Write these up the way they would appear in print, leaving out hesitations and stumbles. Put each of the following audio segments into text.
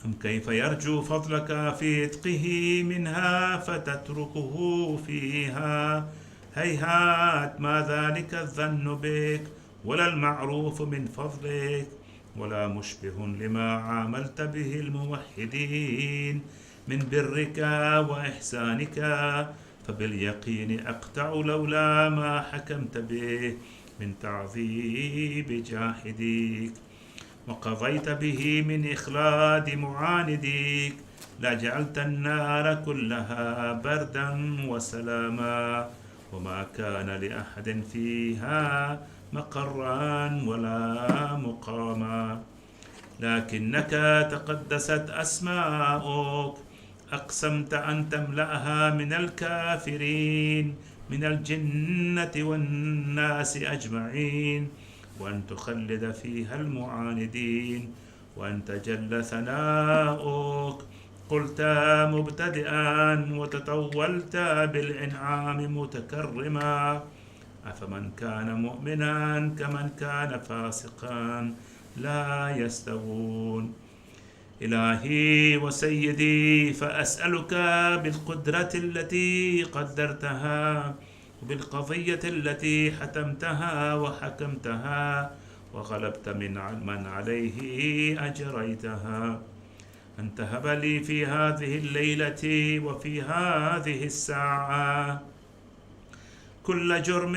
أم كيف يرجو فضلك في عتقه منها فتتركه فيها؟ هيهات ما ذلك الظن بك ولا المعروف من فضلك ولا مشبه لما عاملت به الموحدين من برك وإحسانك، فباليقين أقطع لولا ما حكمت به من تعذيب جاحديك وقضيت به من إخلاد معانديك، لجعلت النار كلها بردا وسلاما وما كان لأحد فيها مقرا ولا مقاما. لكنك تقدست أسماؤك أقسمت أن تملأها من الكافرين من الجنة والناس أجمعين، وأن تخلد فيها المعاندين، وأن تجل ثناؤك قلت مبتدئا وتطولت بالإنعام متكرما، أفمن كان مؤمنا كمن كان فاسقا لا يستوون. إلهي وسيدي، فأسألك بالقدرة التي قدرتها وبالقضية التي حتمتها وحكمتها وغلبت من عليه أجريتها، أن تهب لي في هذه الليلة وفي هذه الساعة كل جرم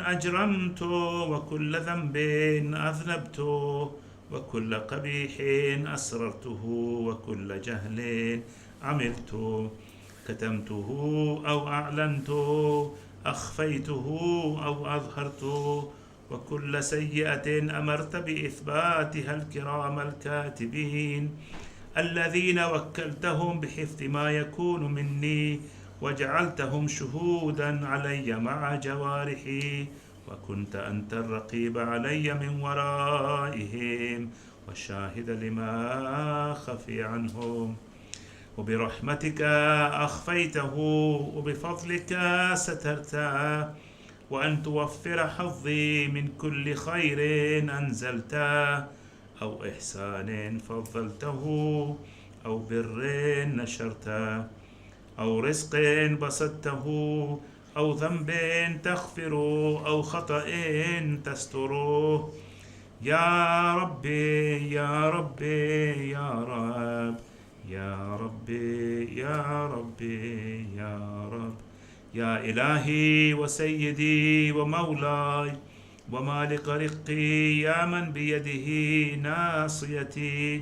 أجرمت وكل ذنب أذنبت وكل قبيح أسررته وكل جهل عملت، كتمته أو أعلنت، أخفيته أو أظهرت، وكل سيئة أمرت بإثباتها الكرام الكاتبين الذين وكلتهم بحفظ ما يكون مني وجعلتهم شهودا علي مع جوارحي، وكنت أنت الرقيب علي من ورائهم والشاهد لما خفي عنهم، وبرحمتك أخفيته وبفضلك سترته، وأن توفر حظي من كل خير أنزلته أو إحسان فضلته أو بر نشرته أو رزق بسطته أو ذنب تغفره أو خطأ تستره، يا ربي يا ربي يا رب يا ربي يا ربي يا رب، يا إلهي وسيدي ومولاي ومالك رقي، يا من بيده ناصيتي،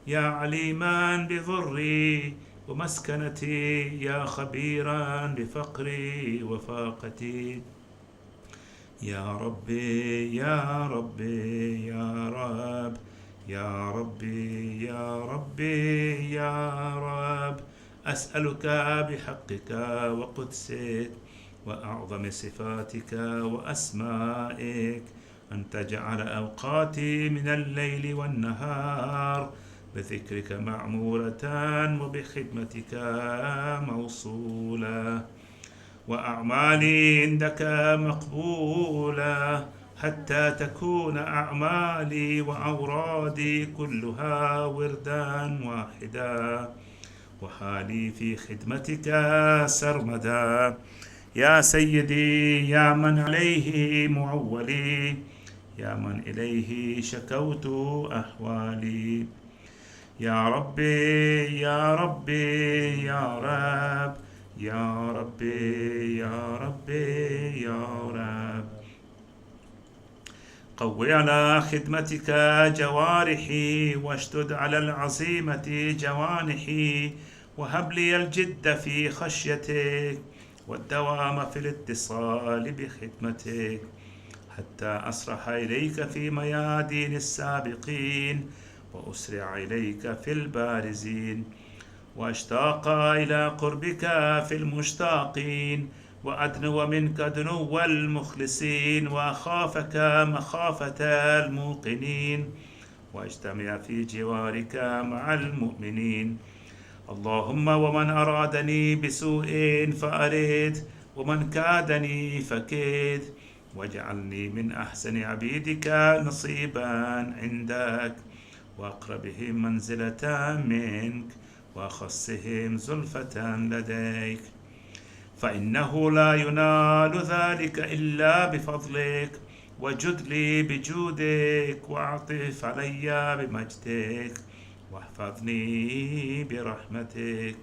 يا عليما بضري ومسكنتي، يا خبيرا بفقري وفاقتي، يا ربي يا ربي يا رب يا ربي يا ربي يا رب، أسألك بحقك وقدسك وأعظم صفاتك وأسمائك أن تجعل أوقاتي من الليل والنهار بذكرك معمورة وبخدمتك موصولة، وأعمالي عندك مقبولة حتى تكون أعمالي وأورادي كلها وردا واحدا، وحالي في خدمتك سرمدا، يا سيدي يا من عليه معولي، يا من إليه شكوت أحوالي، يا ربي يا ربي يا رب يا ربي يا ربي يا رب، قوي على خدمتك جوارحي واشدد على العزيمة جوانحي، وهب لي الجد في خشيتك والدوام في الاتصال بخدمتك حتى أسرح إليك في ميادين السابقين وأسرع إليك في البارزين، وأشتاق إلى قربك في المشتاقين، وأدنو منك دنو المخلصين، وأخافك مخافة الموقنين، وأجتمع في جوارك مع المؤمنين. اللهم ومن أرادني بسوء فأرد، ومن كادني فكد، واجعلني من أحسن عبيدك نصيبا عندك، وأقربهم منزلة منك وأخصهم زلفة لديك، فإنه لا ينال ذلك إلا بفضلك، وجد لي بجودك، وأعطف علي بمجدك، واحفظني برحمتك،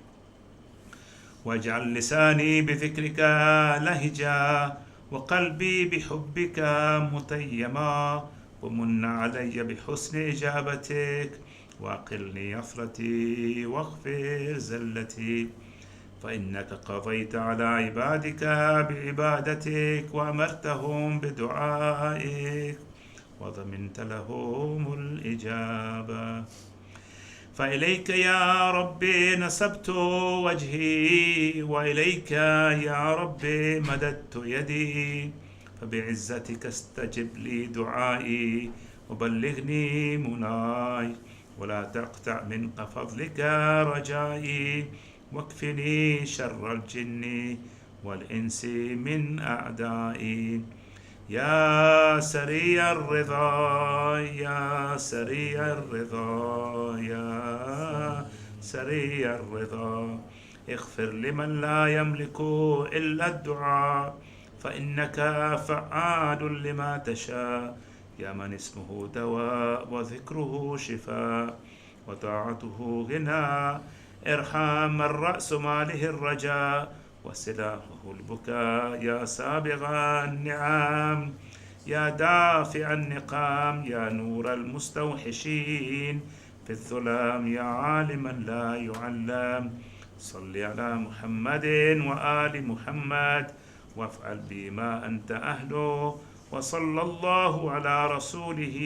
واجعل لساني بذكرك لهجا، وقلبي بحبك متيما، ومن علي بحسن إجابتك، وأقلني يفرتي واغفر زلتي، فإنك قضيت على عبادك بعبادتك، وأمرتهم بدعائك، وضمنت لهم الإجابة. فإليك يا ربي نسبت وجهي، وإليك يا ربي مددت يدي، فبعزتك استجب لي دعائي، وبلغني مناي، ولا تقطع من فضلك رجائي، واكفني شر الجن والإنس من أعدائي. يا سريع الرضا، يا سريع الرضا، يا سريع الرضا، اغفر لمن لا يملك إلا الدعاء، فإنك فعال لما تشاء، يا من اسمه دواء وذكره شفاء وطاعته غنى، ارحم من رأس ماله الرجاء وسلاحه البكاء، يا سابغ النعم، يا دافع النقام، يا نور المستوحشين في الظلام، يا عالما لا يعلم. صل على محمد وآل محمد، وافعل بما أنت أهله، وصلى الله على رسوله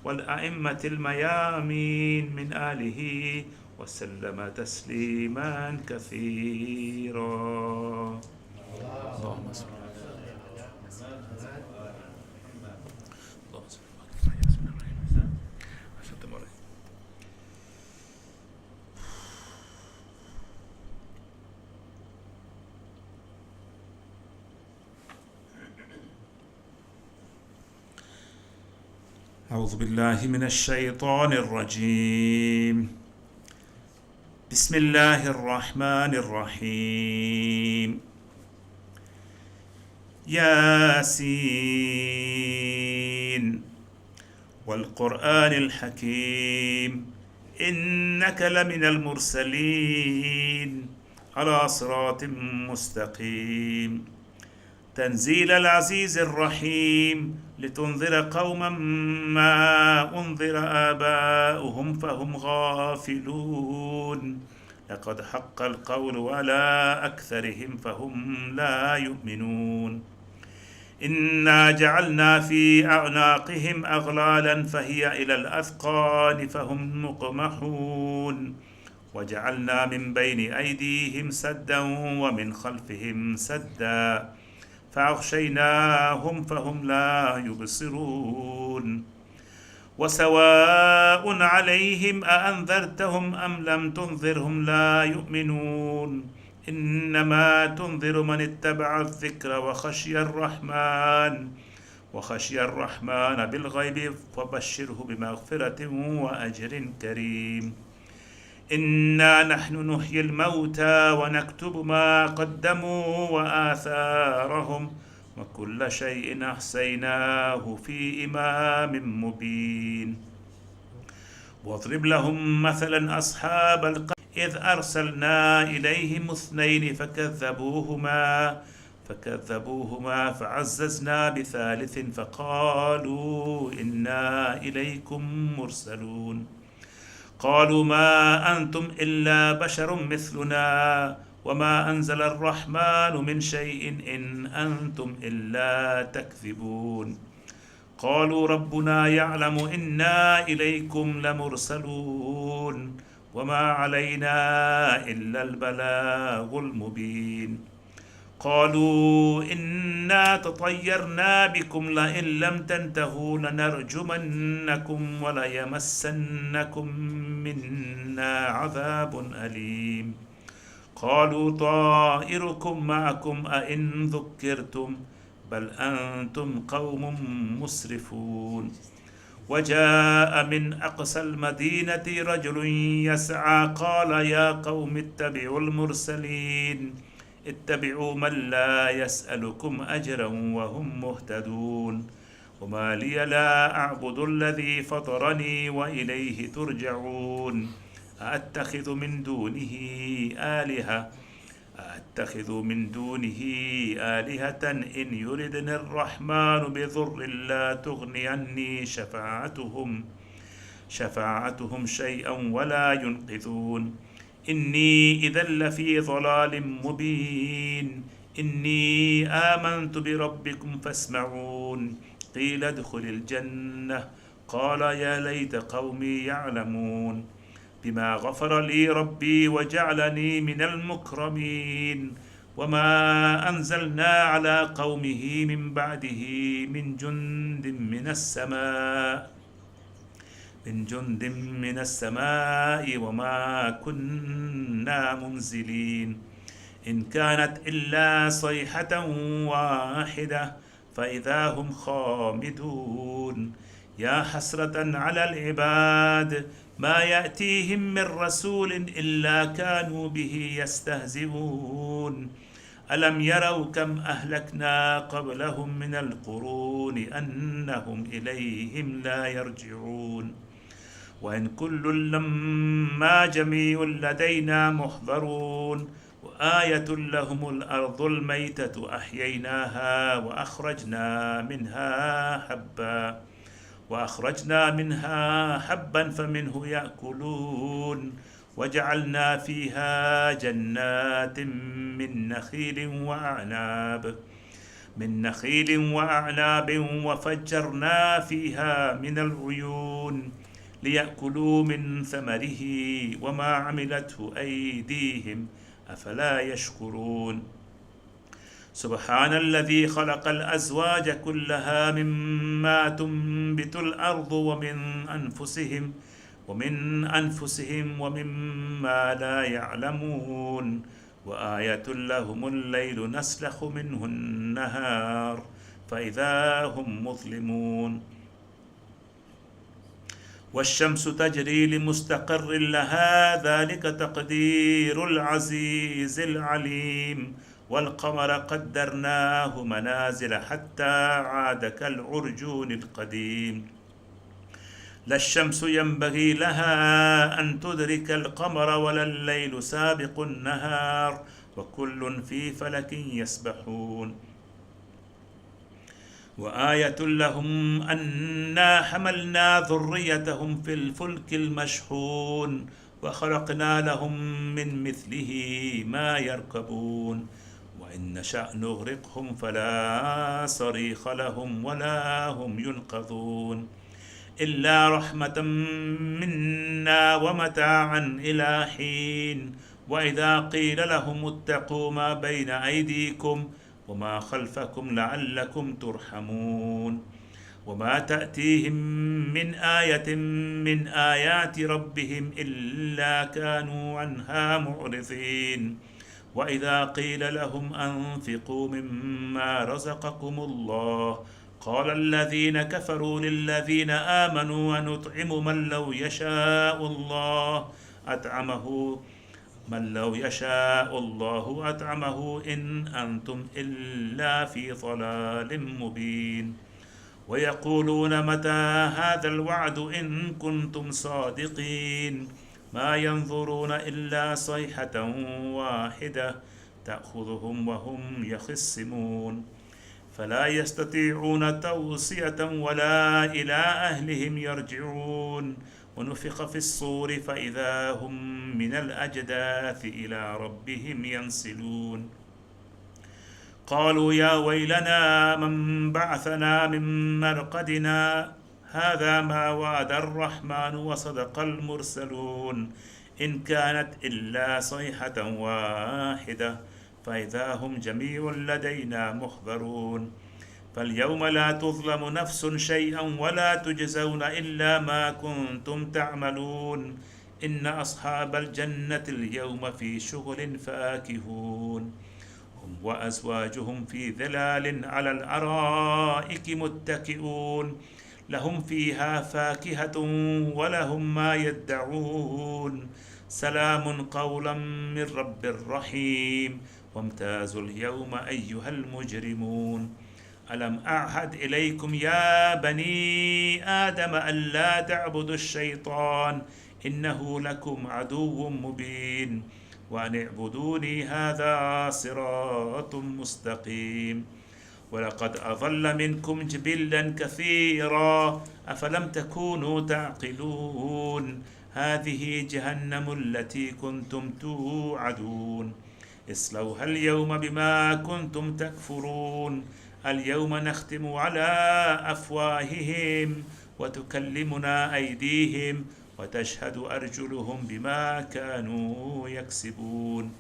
والأئمة الميامين من آله وسلم تسليما كثيرا. اللهم صل أعوذ بالله من الشيطان الرجيم. بسم الله الرحمن الرحيم. ياسين والقرآن الحكيم، إنك لمن المرسلين على صراط مستقيم، تنزيل العزيز الرحيم، لتنذر قوما ما أنذر آباؤهم فهم غافلون، لقد حق القول على أكثرهم فهم لا يؤمنون. إنا جعلنا في أعناقهم أغلالا فهي إلى الأذقان فهم مقمحون، وجعلنا من بين أيديهم سدا ومن خلفهم سدا فأغشيناهم فهم لا يبصرون. وسواء عليهم أأنذرتهم أم لم تنذرهم لا يؤمنون، إنما تنذر من اتبع الذكر وخشي الرحمن بالغيب، فبشره بمغفرة وأجر كريم. إنا نحن نحيي الموتى ونكتب ما قدموا وآثارهم، وكل شيء أحصيناه في إمام مبين. واضرب لهم مثلا أصحاب القرية إذ أرسلنا إليهم 2 فكذبوهما فعززنا بثالث فقالوا إنا إليكم مرسلون. قالوا ما أنتم إلا بشر مثلنا وما أنزل الرحمن من شيء إن أنتم إلا تكذبون. قالوا ربنا يعلم إنا إليكم لمرسلون وما علينا إلا البلاغ المبين. قالوا إنا تطيرنا بكم لئن لم تنتهوا لنرجمنكم وليمسنكم منا عذاب أليم. قالوا طائركم معكم أئن ذكرتم بل أنتم قوم مسرفون. وجاء من أقصى المدينة رجل يسعى قال يا قوم اتبعوا المرسلين اتبعوا من لا يسألكم أجرا وهم مهتدون وما لي لا أعبد الذي فطرني وإليه ترجعون أأتخذ من دونه آلهة آلهة إن يردني الرحمن بضر لا تغني عني شفاعتهم شيئا ولا ينقذون إني إذا لفي ضلال مبين إني آمنت بربكم فاسمعون قيل ادخل الجنة قال يا ليت قومي يعلمون بما غفر لي ربي وجعلني من المكرمين وما أنزلنا على قومه من بعده من جند من السماء وما كنا منزلين إن كانت إلا صيحة واحدة فإذا هم خامدون يا حسرة على العباد ما يأتيهم من رسول إلا كانوا به يستهزئون ألم يروا كم أهلكنا قبلهم من القرون أنهم إليهم لا يرجعون وإن كل لما جميع لدينا محضرون وآية لهم الأرض الميتة أحييناها وأخرجنا منها حبا فمنه يأكلون وجعلنا فيها جنات من نخيل وأعناب وفجرنا فيها من العيون ليأكلوا من ثمره وما عملته أيديهم أفلا يشكرون سبحان الذي خلق الأزواج كلها مما تنبت الأرض ومن أنفسهم ومما لا يعلمون وآية لهم الليل نسلخ منه النهار فإذا هم مظلمون والشمس تجري لمستقر لها ذلك تقدير العزيز العليم والقمر قدرناه منازل حتى عاد كالعرجون القديم لا الشمس ينبغي لها أن تدرك القمر ولا الليل سابق النهار وكل في فلك يسبحون وآية لهم أنا حملنا ذريتهم في الفلك المشحون وخلقنا لهم من مثله ما يركبون وإن نشأ نغرقهم فلا صريخ لهم ولا هم ينقذون إلا رحمة منا ومتاعا إلى حين وإذا قيل لهم اتقوا ما بين أيديكم وما خلفكم لعلكم ترحمون وما تأتيهم من آية من آيات ربهم إلا كانوا عنها معرضين وإذا قيل لهم أنفقوا مما رزقكم الله قال الذين كفروا للذين آمنوا ونطعم من لو يشاء الله أطعمه إن أنتم إلا في ضلال مبين ويقولون متى هذا الوعد إن كنتم صادقين ما ينظرون إلا صيحة واحدة تأخذهم وهم يخصمون فلا يستطيعون توصية ولا إلى أهلهم يرجعون ونفخ في الصور فإذا هم من الأجداث إلى ربهم ينسلون قالوا يا ويلنا من بعثنا من مرقدنا هذا ما وعد الرحمن وصدق المرسلون إن كانت إلا صيحة واحدة فإذا هم جميع لدينا محضرون فاليوم لا تظلم نفس شيئا ولا تجزون إلا ما كنتم تعملون إن أصحاب الجنة اليوم في شغل فاكهون هم وأزواجهم في ظلال على الأرائك متكئون لهم فيها فاكهة ولهم ما يدعون سلام قولا من رب رحيم وامتازوا اليوم أيها المجرمون ألم أعهد إليكم يا بني آدم ألا تعبدوا الشيطان إنه لكم عدو مبين وأن اعبدوني هذا صراط مستقيم ولقد أضل منكم جبلا كثيرا أفلم تكونوا تعقلون هذه جهنم التي كنتم توعدون اصلوها اليوم بما كنتم تكفرون اليوم نختم على أفواههم وتكلمنا أيديهم وتشهد أرجلهم بما كانوا يكسبون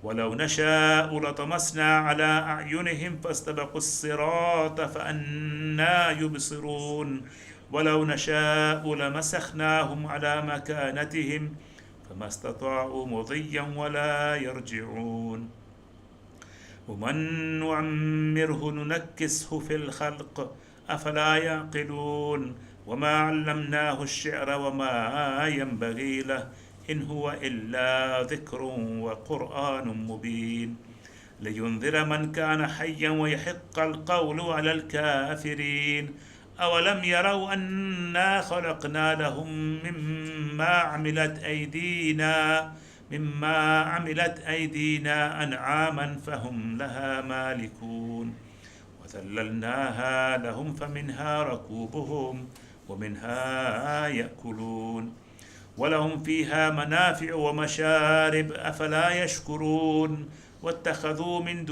ولو نشاء لطمسنا على أعينهم فاستبقوا الصراط فأنا يبصرون ولو نشاء لمسخناهم على مكانتهم فما استطاعوا مضيا ولا يرجعون ومن نعمره ننكسه في الخلق أفلا يعقلون وما علمناه الشعر وما ينبغي له إن هو إلا ذكر وقرآن مبين لينذر من كان حيا ويحق القول على الكافرين أولم يروا أنا خلقنا لهم مما عملت أيدينا أنعاما فهم لها مالكون وذللناها لهم فمنها ركوبهم ومنها يأكلون ولهم فيها منافع ومشارب أفلا يشكرون واتخذوا من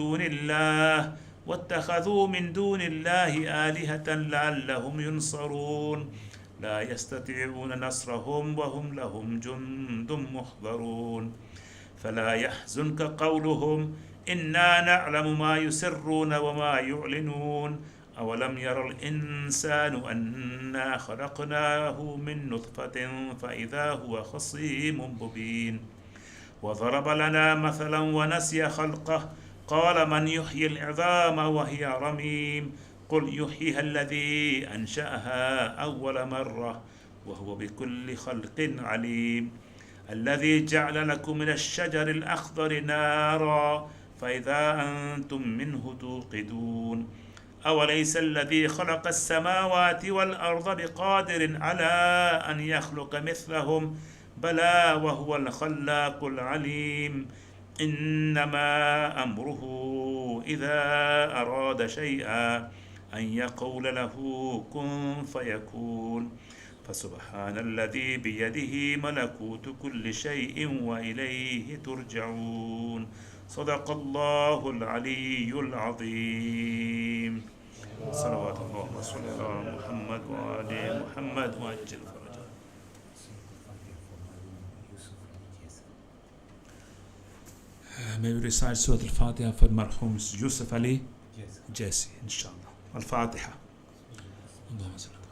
دون الله آلهة لعلهم ينصرون لا يستطيعون نصرهم وهم لهم جند محضرون فلا يحزنك قولهم إنا نعلم ما يسرون وما يعلنون أولم ير الإنسان أنا خلقناه من نطفة فإذا هو خصيم مبين وضرب لنا مثلا ونسي خلقه قال من يحيي العظام وهي رميم قل يحييها الذي أنشأها أول مرة وهو بكل خلق عليم الذي جعل لكم من الشجر الأخضر نارا فإذا أنتم منه توقدون أوليس الذي خلق السماوات والأرض بقادر على أن يخلق مثلهم بلى وهو الخلاق العليم إنما أمره إذا أراد شيئا أن يقول له كن فيكون فسبحان الذي بيده ملكوت كل شيء وإليه ترجعون صدق الله العلي العظيم صلوات الله وسلامه على محمد وآل محمد وعجل فرجه. May we recite Surah Al-Fatiha for Marhum Yusuf Ali Jesse, inshallah. Al-Fatiha. اللهم صل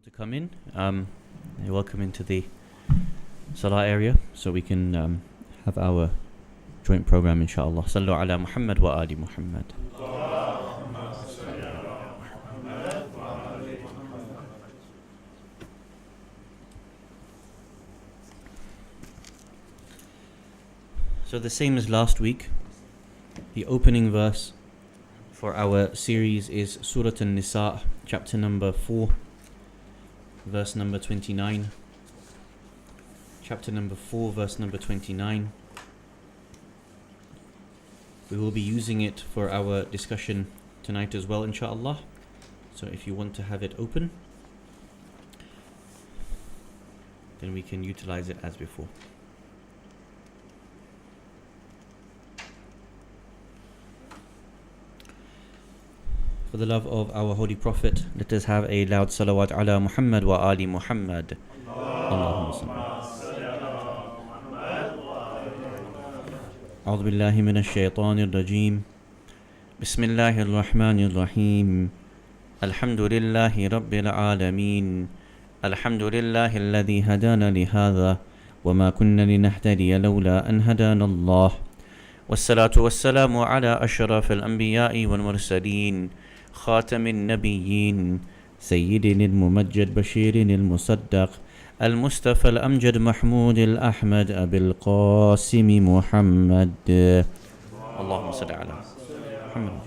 to come in. You're welcome into the Salah area so we can have our joint program inshallah. Sallu ala Muhammad wa ali Muhammad. So the same as last week, the opening verse for our series is Surah An-Nisa, chapter number 4, verse number 29. Chapter number 4, verse number 29. We will be using it for our discussion tonight as well, inshallah. So if you want to have it open, then we can utilize it as before. For the love of our Holy Prophet, let us have a loud salawat ala Muhammad wa ali Muhammad. Allahumma salli. A'udhu billahi minash shaitanir rajim. Bismillahir rahmanir rahim. Alhamdulillahi rabbil alameen. Alhamdulillahi alladhi hadana li hadha wa ma kunna linahtadiya lawla an hadana Allah. Wassalatu wassalamu ala ashrafil anbiya'i wal mursaleen. خاتم النبيين سيدنا الممجد بشير المصدق المصطفى الأمجد محمود الأحمد أبي القاسم محمد اللهم صل على محمد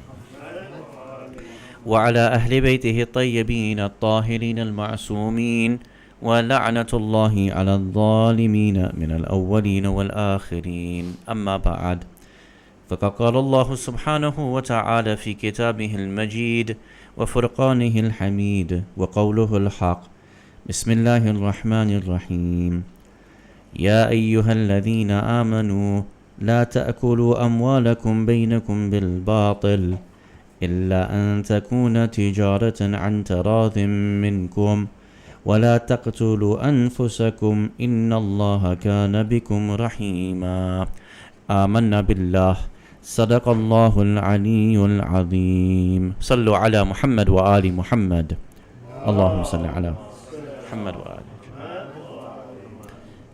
وعلى أهل بيته الطيبين الطاهرين المعصومين ولعنة الله على الظالمين من الأولين والآخرين أما بعد فقد قال الله سبحانه وتعالى في كتابه المجيد وفرقانه الحميد وقوله الحق بسم الله الرحمن الرحيم يا أيها الذين آمنوا لا تأكلوا أموالكم بينكم بالباطل إلا أن تكون تجارة عن تراض منكم ولا تقتلوا أنفسكم إن الله كان بكم رحيما آمنا بالله صدق الله العلي العظيم صلوا على محمد وآل محمد اللهم صل على محمد وآل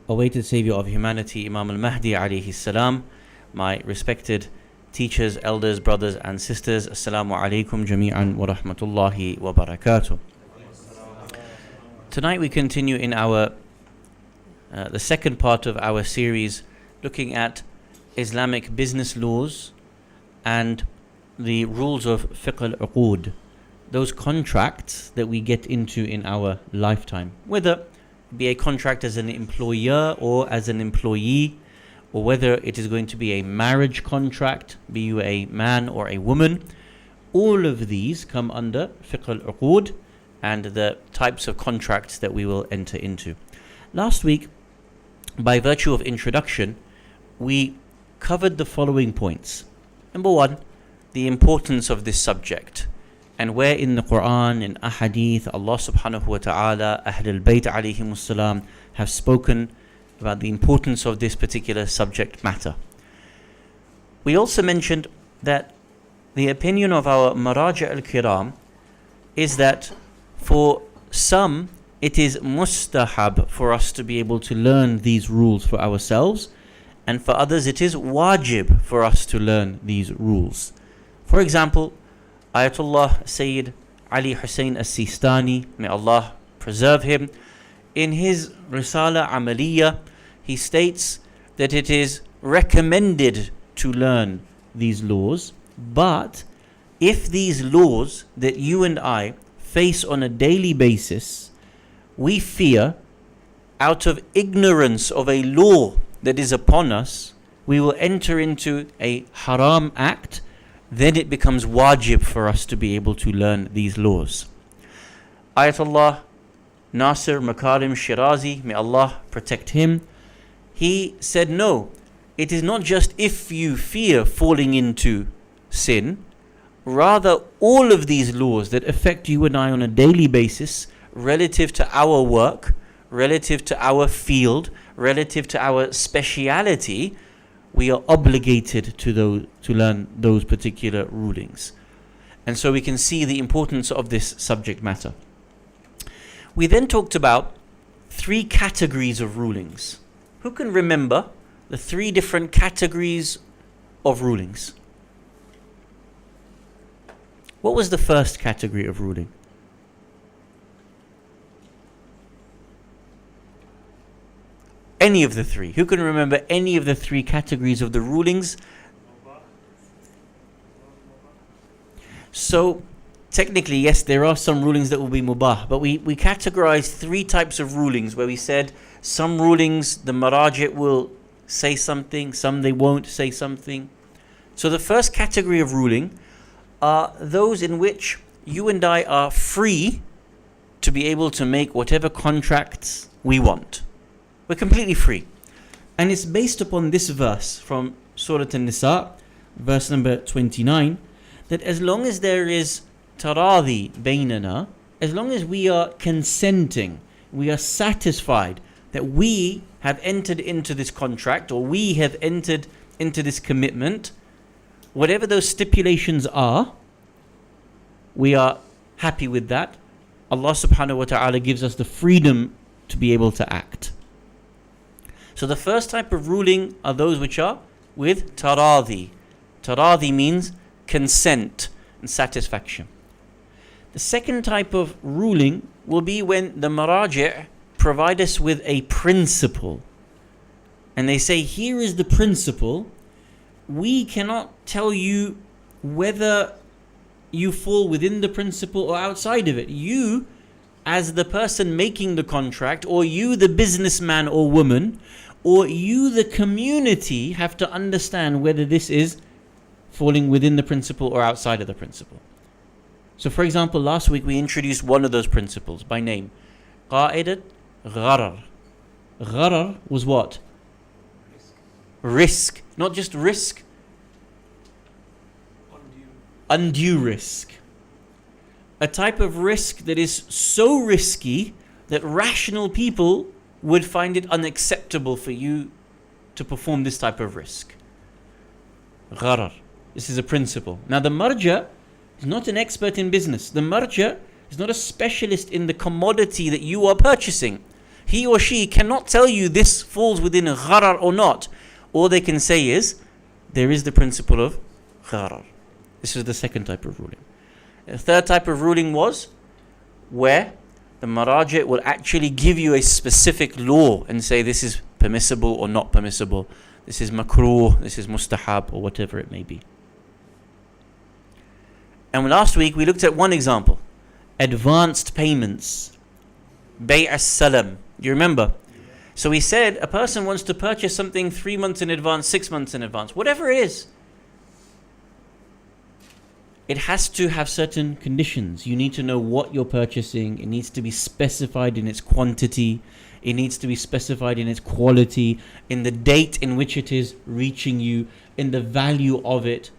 Awaited Savior of Humanity, Imam al-Mahdi alayhi salam, my respected teachers, elders, brothers and sisters, Assalamu alaikum jami'an wa rahmatullahi wa barakatuh. Tonight we continue in our the second part of our series looking at Islamic business laws and the rules of fiqh al-uqud, those contracts that we get into in our lifetime, whether it be a contract as an employer or as an employee, or whether it is going to be a marriage contract, be you a man or a woman. All of these come under fiqh al-uqud and the types of contracts that we will enter into. Last week, by virtue of introduction, we covered the following points. Number one, the importance of this subject, and where in the Quran and Ahadith Allah subhanahu wa ta'ala, Ahlul Bayt alayhimus salam, have spoken about the importance of this particular subject matter. We also mentioned that the opinion of our Maraja al-Kiram is that for some it is mustahab for us to be able to learn these rules for ourselves, and for others it is wajib for us to learn these rules. For example, Ayatollah Sayyid Ali Hussein As-Sistani, may Allah preserve him, in his Risala Amaliyah, he states that it is recommended to learn these laws, but if these laws that you and I face on a daily basis, we fear out of ignorance of a law that is upon us, we will enter into a haram act, then it becomes wajib for us to be able to learn these laws. Ayatollah Nasir Makarim Shirazi, may Allah protect him, he said no, it is not just if you fear falling into sin, rather all of these laws that affect you and I on a daily basis relative to our work, relative to our field, relative to our speciality, we are obligated to learn those particular rulings. And so we can see the importance of this subject matter. We then talked about 3 categories of rulings. Who can remember the 3 different categories of rulings? What was the first category of ruling? Any of the 3. Who can remember any of the 3 categories of the rulings? So, technically, yes, there are some rulings that will be mubah, but we categorized 3 types of rulings where we said some rulings, the maraji' will say something, some they won't say something. So the first category of ruling are those in which you and I are free to be able to make whatever contracts we want. We're completely free. And it's based upon this verse from Surah An-Nisa, verse number 29, that as long as there is taradi baynana, as long as we are consenting, we are satisfied that we have entered into this contract or we have entered into this commitment, whatever those stipulations are, we are happy with that. Allah subhanahu wa ta'ala gives us the freedom to be able to act. So the first type of ruling are those which are with taradi. Taradi means consent and satisfaction. The second type of ruling will be when the maraji' provide us with a principle. And they say, here is the principle. We cannot tell you whether you fall within the principle or outside of it. You, as the person making the contract, or you, the businessman or woman, or you, the community, have to understand whether this is falling within the principle or outside of the principle. So for example, last week we introduced one of those principles by name. Qa'idat gharar. Gharar was what? Risk. Not just risk. Undue risk. A type of risk that is so risky that rational people would find it unacceptable for you to perform this type of risk. Gharar. This is a principle. Now the marja is not an expert in business. The marja is not a specialist in the commodity that you are purchasing. He or she cannot tell you this falls within gharar or not. All they can say is, there is the principle of gharar. This is the second type of ruling. The third type of ruling was where the maraji' will actually give you a specific law and say this is permissible or not permissible. This is makruh, this is mustahab, or whatever it may be. And last week we looked at one example. Advanced payments. Bay' as-salam. Do you remember? So we said a person wants to purchase something 3 months in advance, 6 months in advance, whatever it is. It has to have certain conditions. You need to know what you're purchasing. It needs to be specified in its quantity. It needs to be specified in its quality, in the date in which it is reaching you, in the value of it.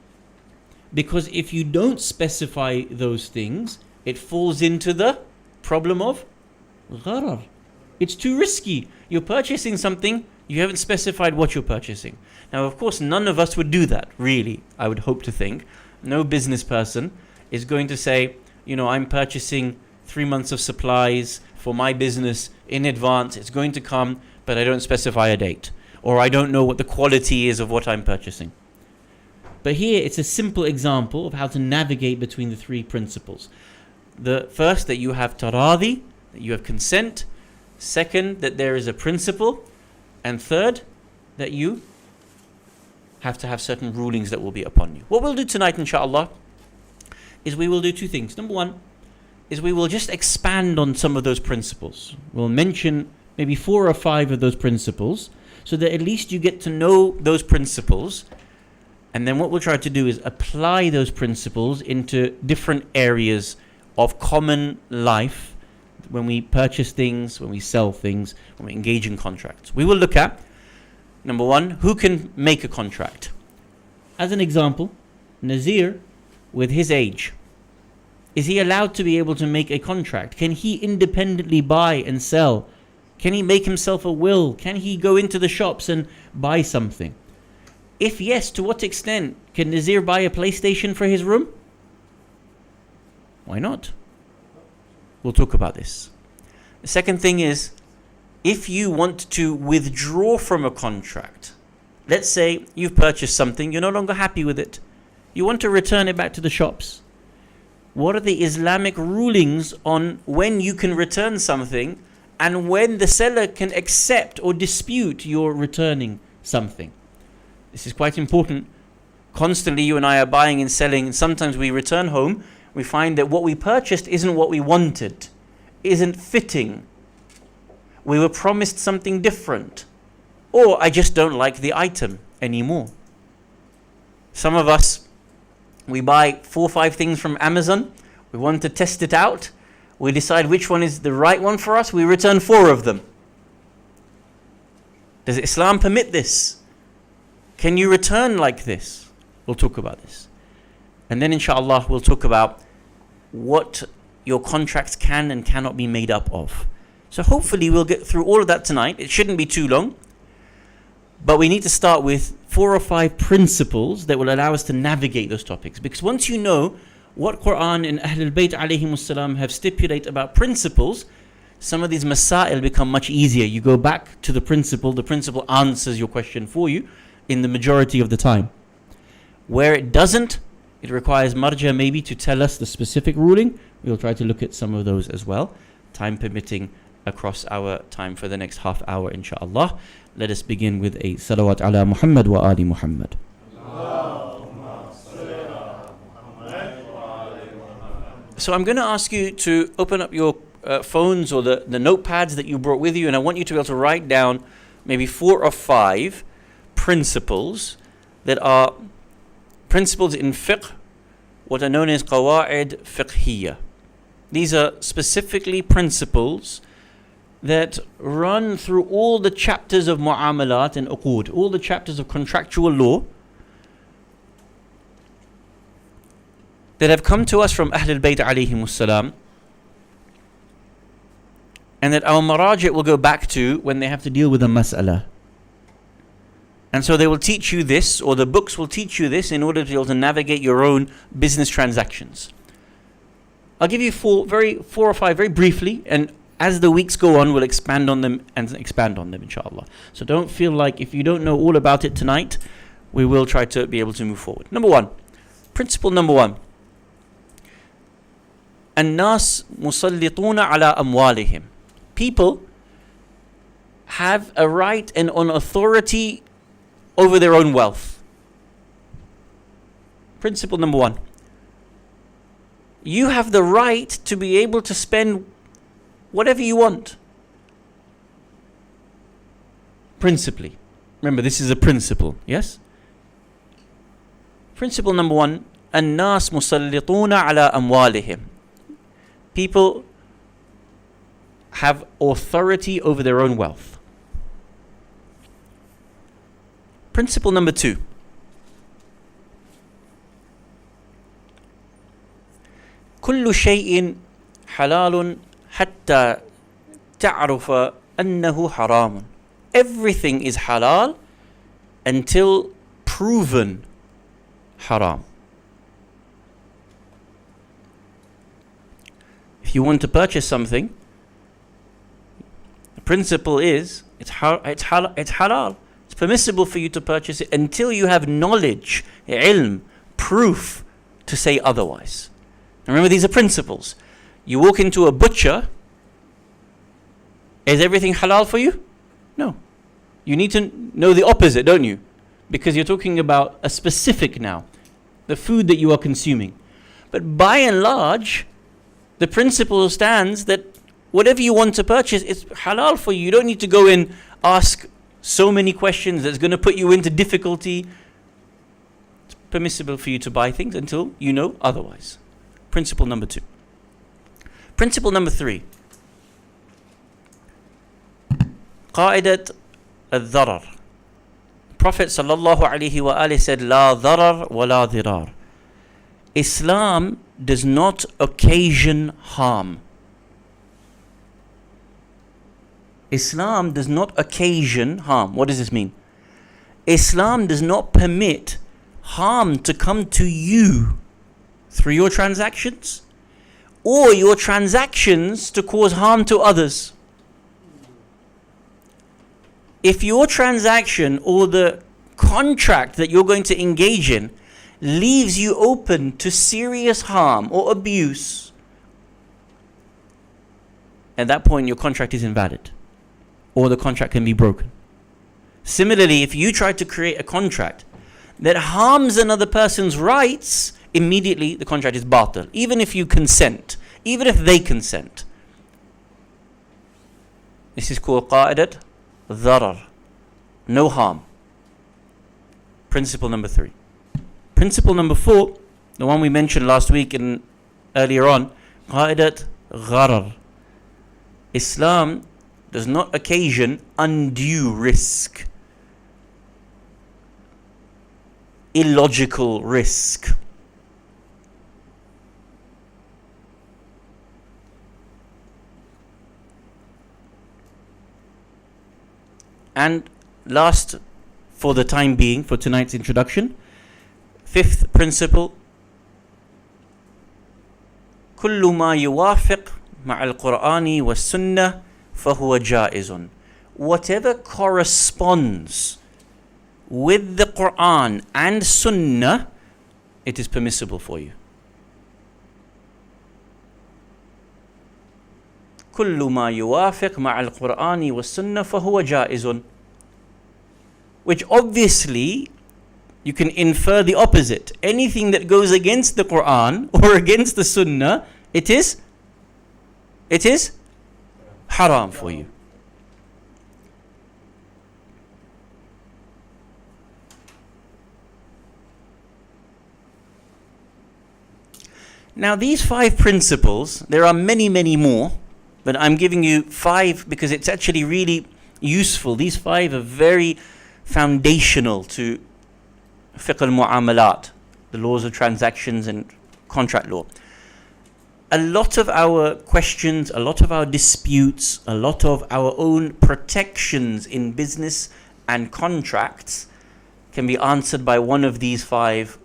Because if you don't specify those things, it falls into the problem of gharar. It's too risky. You're purchasing something, you haven't specified what you're purchasing. Now, of course, none of us would do that, really, I would hope to think. No business person is going to say, I'm purchasing 3 months of supplies for my business in advance. It's going to come, but I don't specify a date. Or I don't know what the quality is of what I'm purchasing. But here it's a simple example of how to navigate between the 3 principles. The first, that you have taradi, that you have consent. Second, that there is a principle. And third, that you have to have certain rulings that will be upon you. What we'll do tonight, inshallah, is we will do 2 things. Number 1 is we will just expand on some of those principles. We'll mention maybe 4 or 5 of those principles so that at least you get to know those principles. And then what we'll try to do is apply those principles into different areas of common life when we purchase things, when we sell things, when we engage in contracts. We will look at, number 1, who can make a contract. As an example, Nazir, with his age, is he allowed to be able to make a contract? Can he independently buy and sell? Can he make himself a will? Can he go into the shops and buy something? If yes, to what extent? Can Nazir buy a PlayStation for his room? Why not? We'll talk about this. The second thing is, if you want to withdraw from a contract, let's say you've purchased something, you're no longer happy with it, you want to return it back to the shops. What are the Islamic rulings on when you can return something and when the seller can accept or dispute your returning something? This is quite important. Constantly you and I are buying and selling, and sometimes we return home, we find that what we purchased isn't what we wanted, isn't fitting. We were promised something different, or I just don't like the item anymore. Some of us, we buy 4 or 5 things from Amazon, we want to test it out, we decide which one is the right one for us, we return 4 of them. Does Islam permit this? Can you return like this? We'll talk about this. And then inshallah we'll talk about what your contracts can and cannot be made up of. So hopefully we'll get through all of that tonight. It shouldn't be too long. But we need to start with 4 or 5 principles that will allow us to navigate those topics. Because once you know what Quran and Ahlul Bayt alayhimus salam have stipulated about principles, some of these masail become much easier. You go back to the principle answers your question for you in the majority of the time. Where it doesn't, it requires marja maybe to tell us the specific ruling. We'll try to look at some of those as well, time permitting, across our time for the next half hour inshallah. Let us begin with a salawat ala Muhammad wa ali Muhammad. So I'm going to ask you to open up your phones or the notepads that you brought with you, and I want you to be able to write down maybe 4 or 5 principles that are principles in fiqh, what are known as qawa'id fiqhiyya. These are specifically principles that run through all the chapters of mu'amalat and uqud, all the chapters of contractual law that have come to us from Ahlul Bayt alayhimus salam, and that our maraji' will go back to when they have to deal with a mas'ala. And so they will teach you this, or the books will teach you this, in order to be able to navigate your own business transactions. I'll give you 4 or 5 very briefly, and as the weeks go on, we'll expand on them inshallah. So don't feel like if you don't know all about it tonight, we will try to be able to move forward. Principle number 1. الناس مسلطون على أموالهم. People have a right and an authority over their own wealth. Principle number 1. You have the right to be able to spend whatever you want. Principally. Remember, this is a principle, yes? Principle number 1. الناس مسلطون على أموالهم. People have authority over their own wealth. Principle number 2. كل شيء حلال حتى تعرف أنه حرام. Everything is halal until proven haram. If you want to purchase something, the principle is it's halal. It's permissible for you to purchase it until you have knowledge, ilm, proof to say otherwise. Remember, these are principles. You walk into a butcher, is everything halal for you? No. You need to know the opposite, don't you? Because you're talking about a specific now, the food that you are consuming. But by and large, the principle stands that whatever you want to purchase, it's halal for you. You don't need to go and ask so many questions that's going to put you into difficulty. It's permissible for you to buy things until you know otherwise. Principle number 2. Principle number 3. قاعدة الضرر. Prophet sallallahu alaihi wasallam said, لا ضرر ولا ضرار. Islam does not occasion harm. Islam does not occasion harm. What does this mean? Islam does not permit harm to come to you through your transactions or your transactions to cause harm to others. If your transaction or the contract that you're going to engage in leaves you open to serious harm or abuse, at that point your contract is invalid, or the contract can be broken. Similarly, if you try to create a contract that harms another person's rights, immediately the contract is batil, even if you consent, even if they consent. This is called qa'idat dharar, no harm. Principle number 3. Principle number 4, the one we mentioned last week and earlier on, qa'idat gharar. Islam does not occasion undue risk, illogical risk. And last, for the time being, for tonight's introduction, 5th principle, كل ما يوافق مع القرآن والسنة فهو جائز. Whatever corresponds with the Quran and Sunnah, it is permissible for you. كل ما يوافق مع القرآن والسنة فهو جائز. Which obviously you can infer the opposite. Anything that goes against the Quran or against the Sunnah, it is haram for you. Now these 5 principles, there are many, many more, but I'm giving you 5 because it's actually really useful. These 5 are very foundational to fiqh al-mu'amalat, the laws of transactions and contract law. A lot of our questions, a lot of our disputes, a lot of our own protections in business and contracts can be answered by one of these 5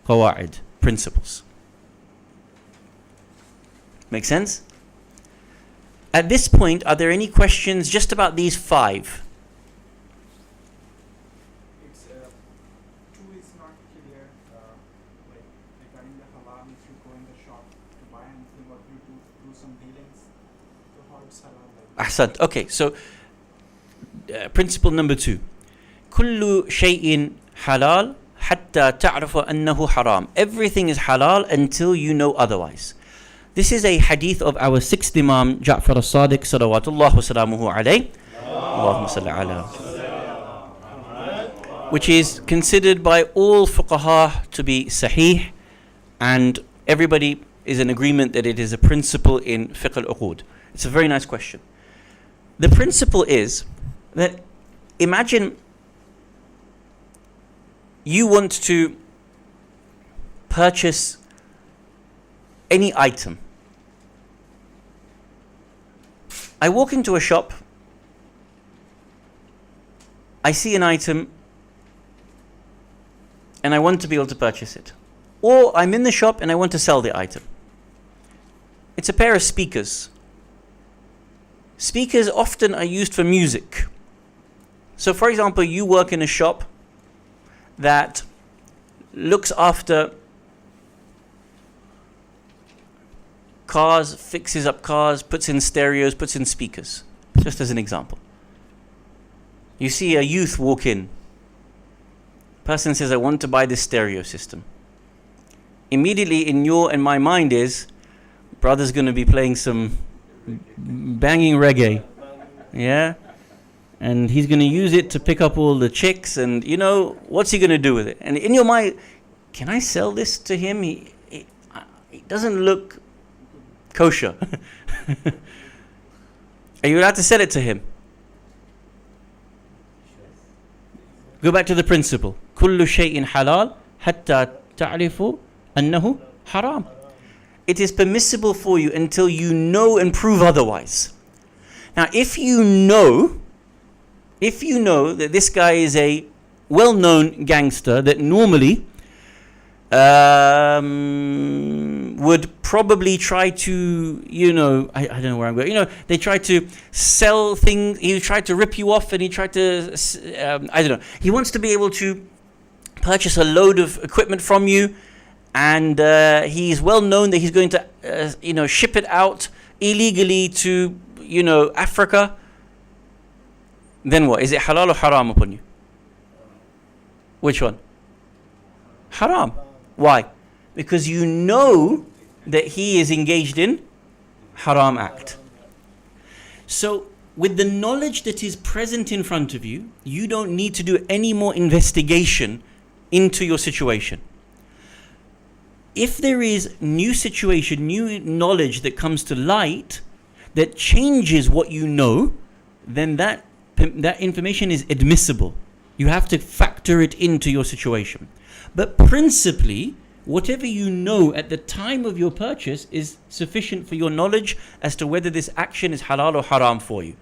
qawa'id, principles. Make sense? At this point, are there any questions just about these 5? It's 2 is not clear, like regarding the halal, if you go in the shop to buy anything or you do some dealings, so how it's halal? Ahsant. Okay, so principle number 2. كل شيء حلال حتى تعرف أنه حرام. Everything is halal until you know otherwise. This is a hadith of our 6th Imam, Jaffer Ladak, salawatullah wa salamuhu alayh. Allahumma salli ala. Which is considered by all fuqaha to be sahih, and everybody is in agreement that it is a principle in fiqh al-uqud. It's a very nice question. The principle is that, imagine you want to purchase any item. I walk into a shop, I see an item, and I want to be able to purchase it. Or I'm in the shop and I want to sell the item. It's a pair of speakers. Speakers often are used for music. So for example, you work in a shop that looks after cars, fixes up cars, puts in stereos, puts in speakers. Just as an example. You see a youth walk in. Person says, I want to buy this stereo system. Immediately in your and my mind is, brother's going to be playing some banging reggae. Yeah? And he's going to use it to pick up all the chicks, and you know, what's he going to do with it? And in your mind, can I sell this to him? He doesn't look kosher. Are you allowed to sell it to him? Go back to the principle. كل شيء حلال حتى تعرفوا أنه حرام. It is permissible for you until you know and prove otherwise. Now, if you know that this guy is a well-known gangster that normally would probably try to, I don't know where I'm going. They try to sell things. He tried to rip you off, and he tried to, I don't know. He wants to be able to purchase a load of equipment from you, and he's well known that he's going to, ship it out illegally to, Africa. Then what? Is it halal or haram upon you? Which one? Haram. Why? Because you know that he is engaged in haram act. So with the knowledge that is present in front of you, you don't need to do any more investigation into your situation. If there is new situation, new knowledge that comes to light that changes what you know, then that information is admissible. You have to factor it into your situation. But principally, whatever you know at the time of your purchase is sufficient for your knowledge as to whether this action is halal or haram for you.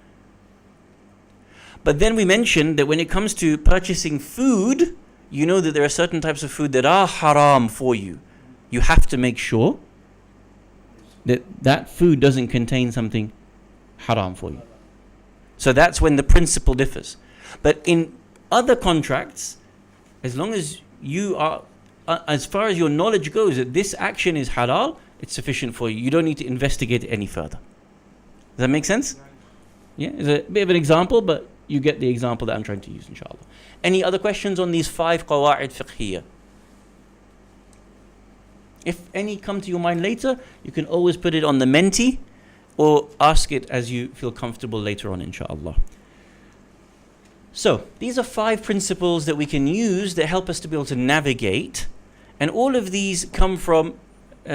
But then we mentioned that when it comes to purchasing food, you know that there are certain types of food that are haram for you. You have to make sure that that food doesn't contain something haram for you. So that's when the principle differs. But in other contracts, as long as you are, as far as your knowledge goes, that this action is halal, it's sufficient for you. You don't need to investigate it any further. Does that make sense? Yeah, it's a bit of an example, but you get the example that I'm trying to use, inshallah. Any other questions on these 5 qawa'id fiqhiyya? If any come to your mind later, you can always put it on the menti or ask it as you feel comfortable later on, inshallah. So, these are 5 principles that we can use that help us to be able to navigate. And all of these come from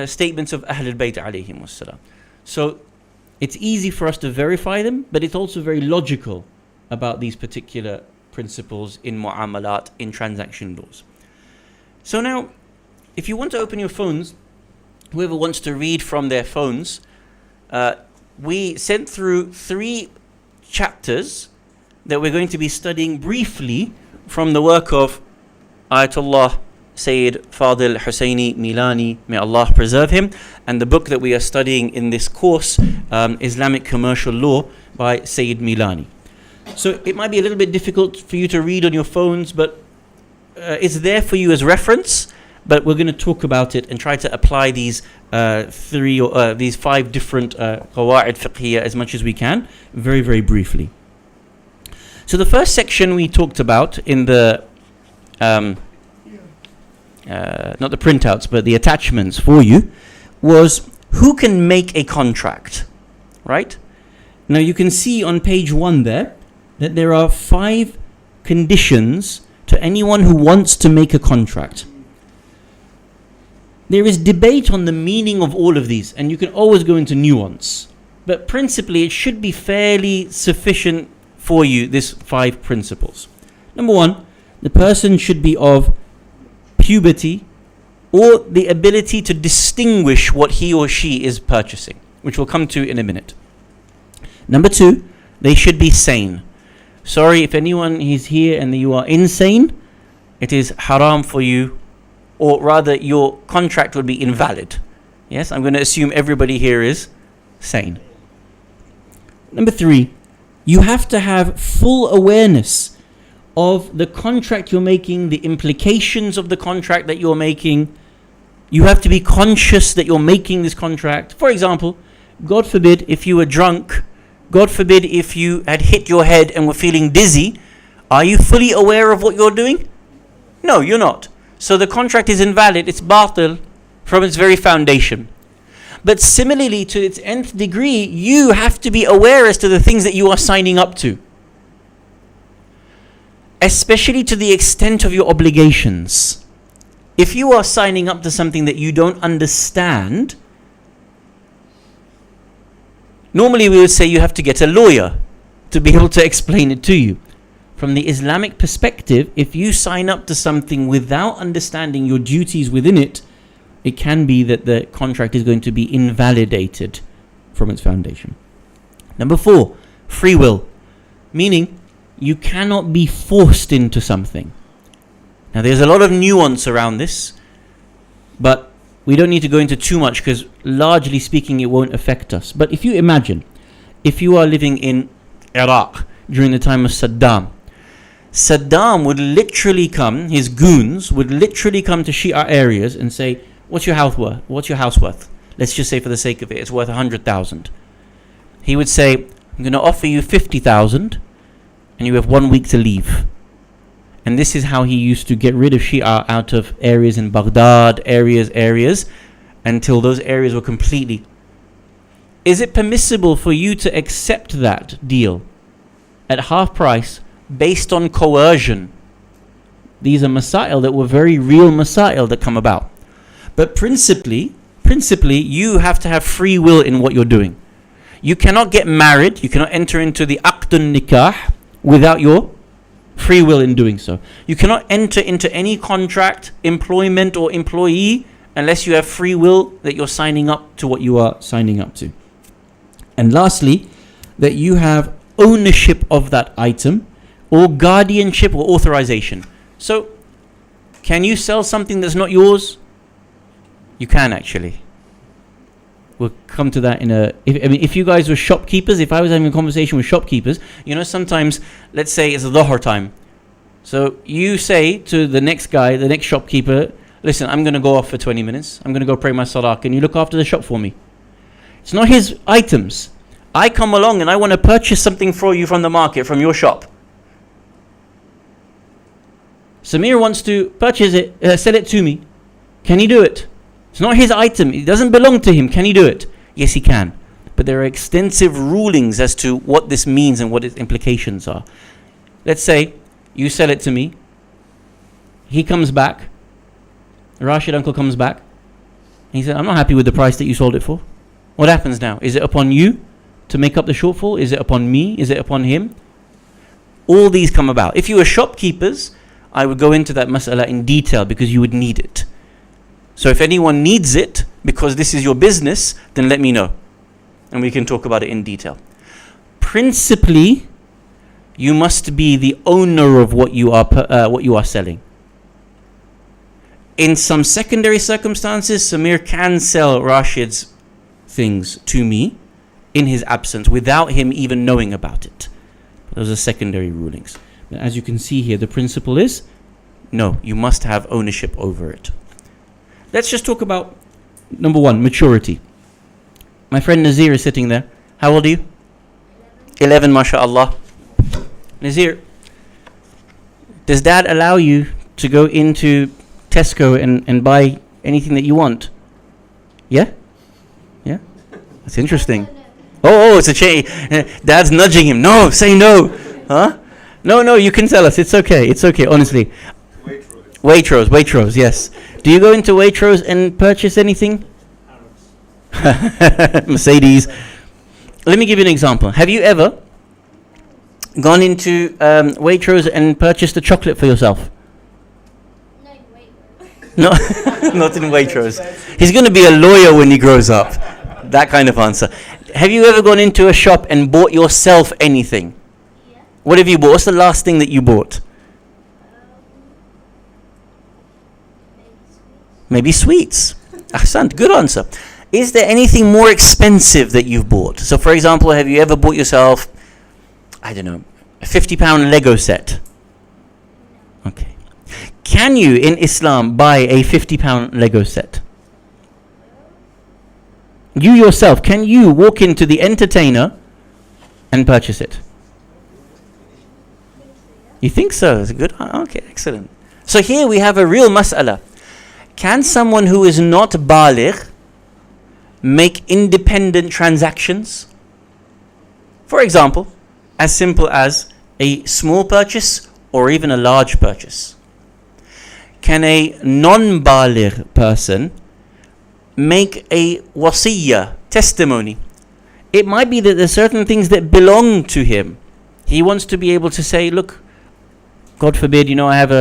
statements of Ahlul Bayt alayhim wassalam. So, it's easy for us to verify them, but it's also very logical about these particular principles in mu'amalat, in transaction laws. So now, if you want to open your phones, whoever wants to read from their phones, we sent through 3 chapters that we're going to be studying briefly from the work of Ayatollah Sayyid Fadil Husseini Milani, may Allah preserve him, and the book that we are studying in this course, Islamic Commercial Law by Sayyid Milani. So it might be a little bit difficult for you to read on your phones, but it's there for you as reference. But we're going to talk about it and try to apply these 5 different qawa'id fiqhiyya as much as we can, very, very briefly. So the first section we talked about in the, not the printouts, but the attachments for you, was who can make a contract, right? Now you can see on page 1 there that there are 5 conditions to anyone who wants to make a contract. There is debate on the meaning of all of these, and you can always go into nuance. But principally, it should be fairly sufficient for you, these 5 principles. Number 1, the person should be of puberty or the ability to distinguish what he or she is purchasing, which we'll come to in a minute. Number 2, they should be sane. Sorry if anyone is here and you are insane, it is haram for you, or rather your contract would be invalid. Yes, I'm going to assume everybody here is sane. Number 3, you have to have full awareness of the contract you're making, the implications of the contract that you're making. You have to be conscious that you're making this contract. For example, God forbid if you were drunk, God forbid if you had hit your head and were feeling dizzy, are you fully aware of what you're doing? No, you're not. So the contract is invalid, it's batil from its very foundation. But similarly, to its nth degree, you have to be aware as to the things that you are signing up to. Especially to the extent of your obligations. If you are signing up to something that you don't understand, normally we would say you have to get a lawyer to be able to explain it to you. From the Islamic perspective, if you sign up to something without understanding your duties within it, it can be that the contract is going to be invalidated from its foundation. Number 4, free will. Meaning, you cannot be forced into something. Now, there's a lot of nuance around this. But we don't need to go into too much because largely speaking it won't affect us. But if you imagine, if you are living in Iraq during the time of Saddam would literally come, his goons would literally come to Shia areas and say, what's your house worth? What's your house worth? Let's just say for the sake of it, it's worth 100,000. He would say, I'm going to offer you 50,000 and you have 1 week to leave. And this is how he used to get rid of Shia out of areas in Baghdad, areas, until those areas were completely. Is it permissible for you to accept that deal at half price based on coercion? These are masail that were very real masail that come about. But principally, you have to have free will in what you're doing. You cannot get married, you cannot enter into the aqdun nikah without your free will in doing so. You cannot enter into any contract, employment or employee unless you have free will that you're signing up to what you are signing up to. And lastly, that you have ownership of that item or guardianship or authorization. So, can you sell something that's not yours? You can actually. We'll come to that in a... If you guys were shopkeepers, if I was having a conversation with shopkeepers, sometimes, let's say it's Dhuhr time. So you say to the next guy, the next shopkeeper, listen, I'm going to go off for 20 minutes. I'm going to go pray my salah. Can you look after the shop for me? It's not his items. I come along and I want to purchase something for you from the market, from your shop. Samir wants to purchase it, sell it to me. Can he do it? It's not his item. It doesn't belong to him. Can he do it? Yes, he can. But there are extensive rulings as to what this means and what its implications are. Let's say you sell it to me. He comes back. Rashid uncle comes back. And he said, I'm not happy with the price that you sold it for. What happens now? Is it upon you to make up the shortfall? Is it upon me? Is it upon him? All these come about. If you were shopkeepers, I would go into that mas'ala in detail because you would need it. So if anyone needs it because this is your business, then let me know and we can talk about it in detail. Principally, you must be the owner of what you are selling. In some secondary circumstances, Samir can sell Rashid's things to me in his absence without him even knowing about it. Those are secondary rulings. As you can see here, the principle is no, you must have ownership over it. Let's just talk about number one, maturity. My friend Nazir is sitting there. How old are you? 11, mashallah. Nazir, does dad allow you to go into Tesco and buy anything that you want? Yeah? Yeah? That's interesting. Oh, it's a change. Dad's nudging him. No, say no. Huh? No, you can tell us. It's okay, honestly. Waitrose, yes. Do you go into Waitrose and purchase anything? Mercedes. Let me give you an example. Have you ever gone into Waitrose and purchased a chocolate for yourself? No, not in Waitrose. He's going to be a lawyer when he grows up. That kind of answer. Have you ever gone into a shop and bought yourself anything? Yeah. What have you bought? What's the last thing that you bought? Maybe sweets. Ahsant, good answer. Is there anything more expensive that you've bought? So for example, have you ever bought yourself, I don't know, a £50 Lego set? Okay. Can you in Islam buy a £50 Lego set? You yourself, can you walk into the entertainer and purchase it? You think so? That's good. Okay, excellent. So here we have a real mas'ala. Can someone who is not baligh make independent transactions? For example, as simple as a small purchase or even a large purchase. Can a non-baligh person make a wasiyah, testimony? It might be that there's certain things that belong to him. He wants to be able to say, look, God forbid, I have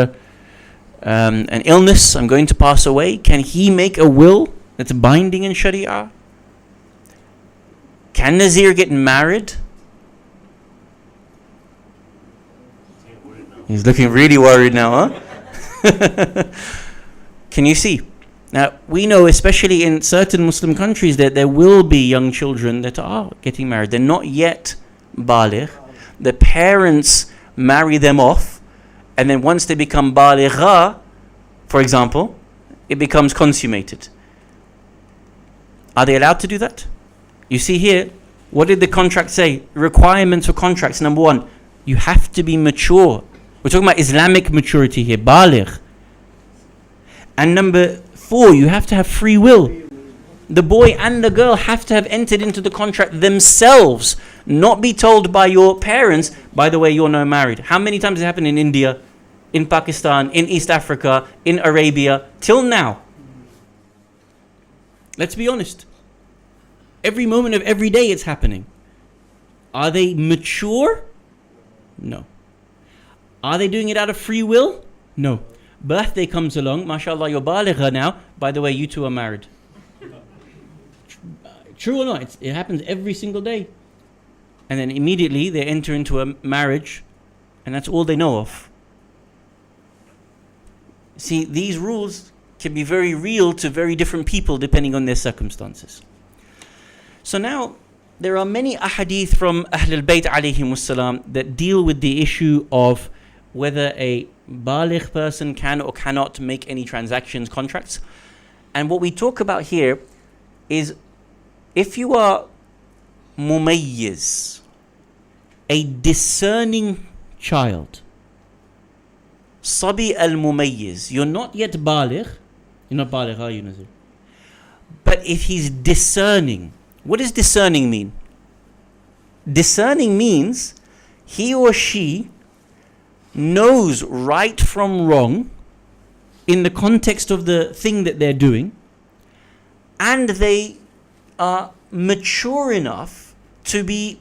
an illness, I'm going to pass away. Can he make a will that's binding in Sharia? Can Nazir get married? He's looking really worried now, huh? Can you see? Now, we know, especially in certain Muslim countries, that there will be young children that are getting married. They're not yet baligh. The parents marry them off, and then once they become baligha, for example, it becomes consummated. Are they allowed to do that? You see here, what did the contract say? Requirements for contracts. Number 1, you have to be mature. We're talking about Islamic maturity here, baligh. And number 4, you have to have free will. The boy and the girl have to have entered into the contract themselves, not be told by your parents, by the way, you're now married. How many times has it happened in India, in Pakistan, in East Africa, in Arabia, till now? Let's be honest. Every moment of every day it's happening. Are they mature? No. Are they doing it out of free will? No. Birthday comes along, mashallah, you're baligha now. By the way, you two are married. True or not? It happens every single day. And then immediately they enter into a marriage, and that's all they know of. See, these rules can be very real to very different people depending on their circumstances. So now, there are many ahadith from Ahlul Bayt alayhim wassalam that deal with the issue of whether a baligh person can or cannot make any transactions, contracts. And what we talk about here is, if you are mumayyiz, a discerning child, sabi al-mumayyiz, you're not yet baligh, you're not baligh, are you, Nazir? But if he's discerning, what does discerning mean? Discerning means he or she knows right from wrong in the context of the thing that they're doing, and they are mature enough to be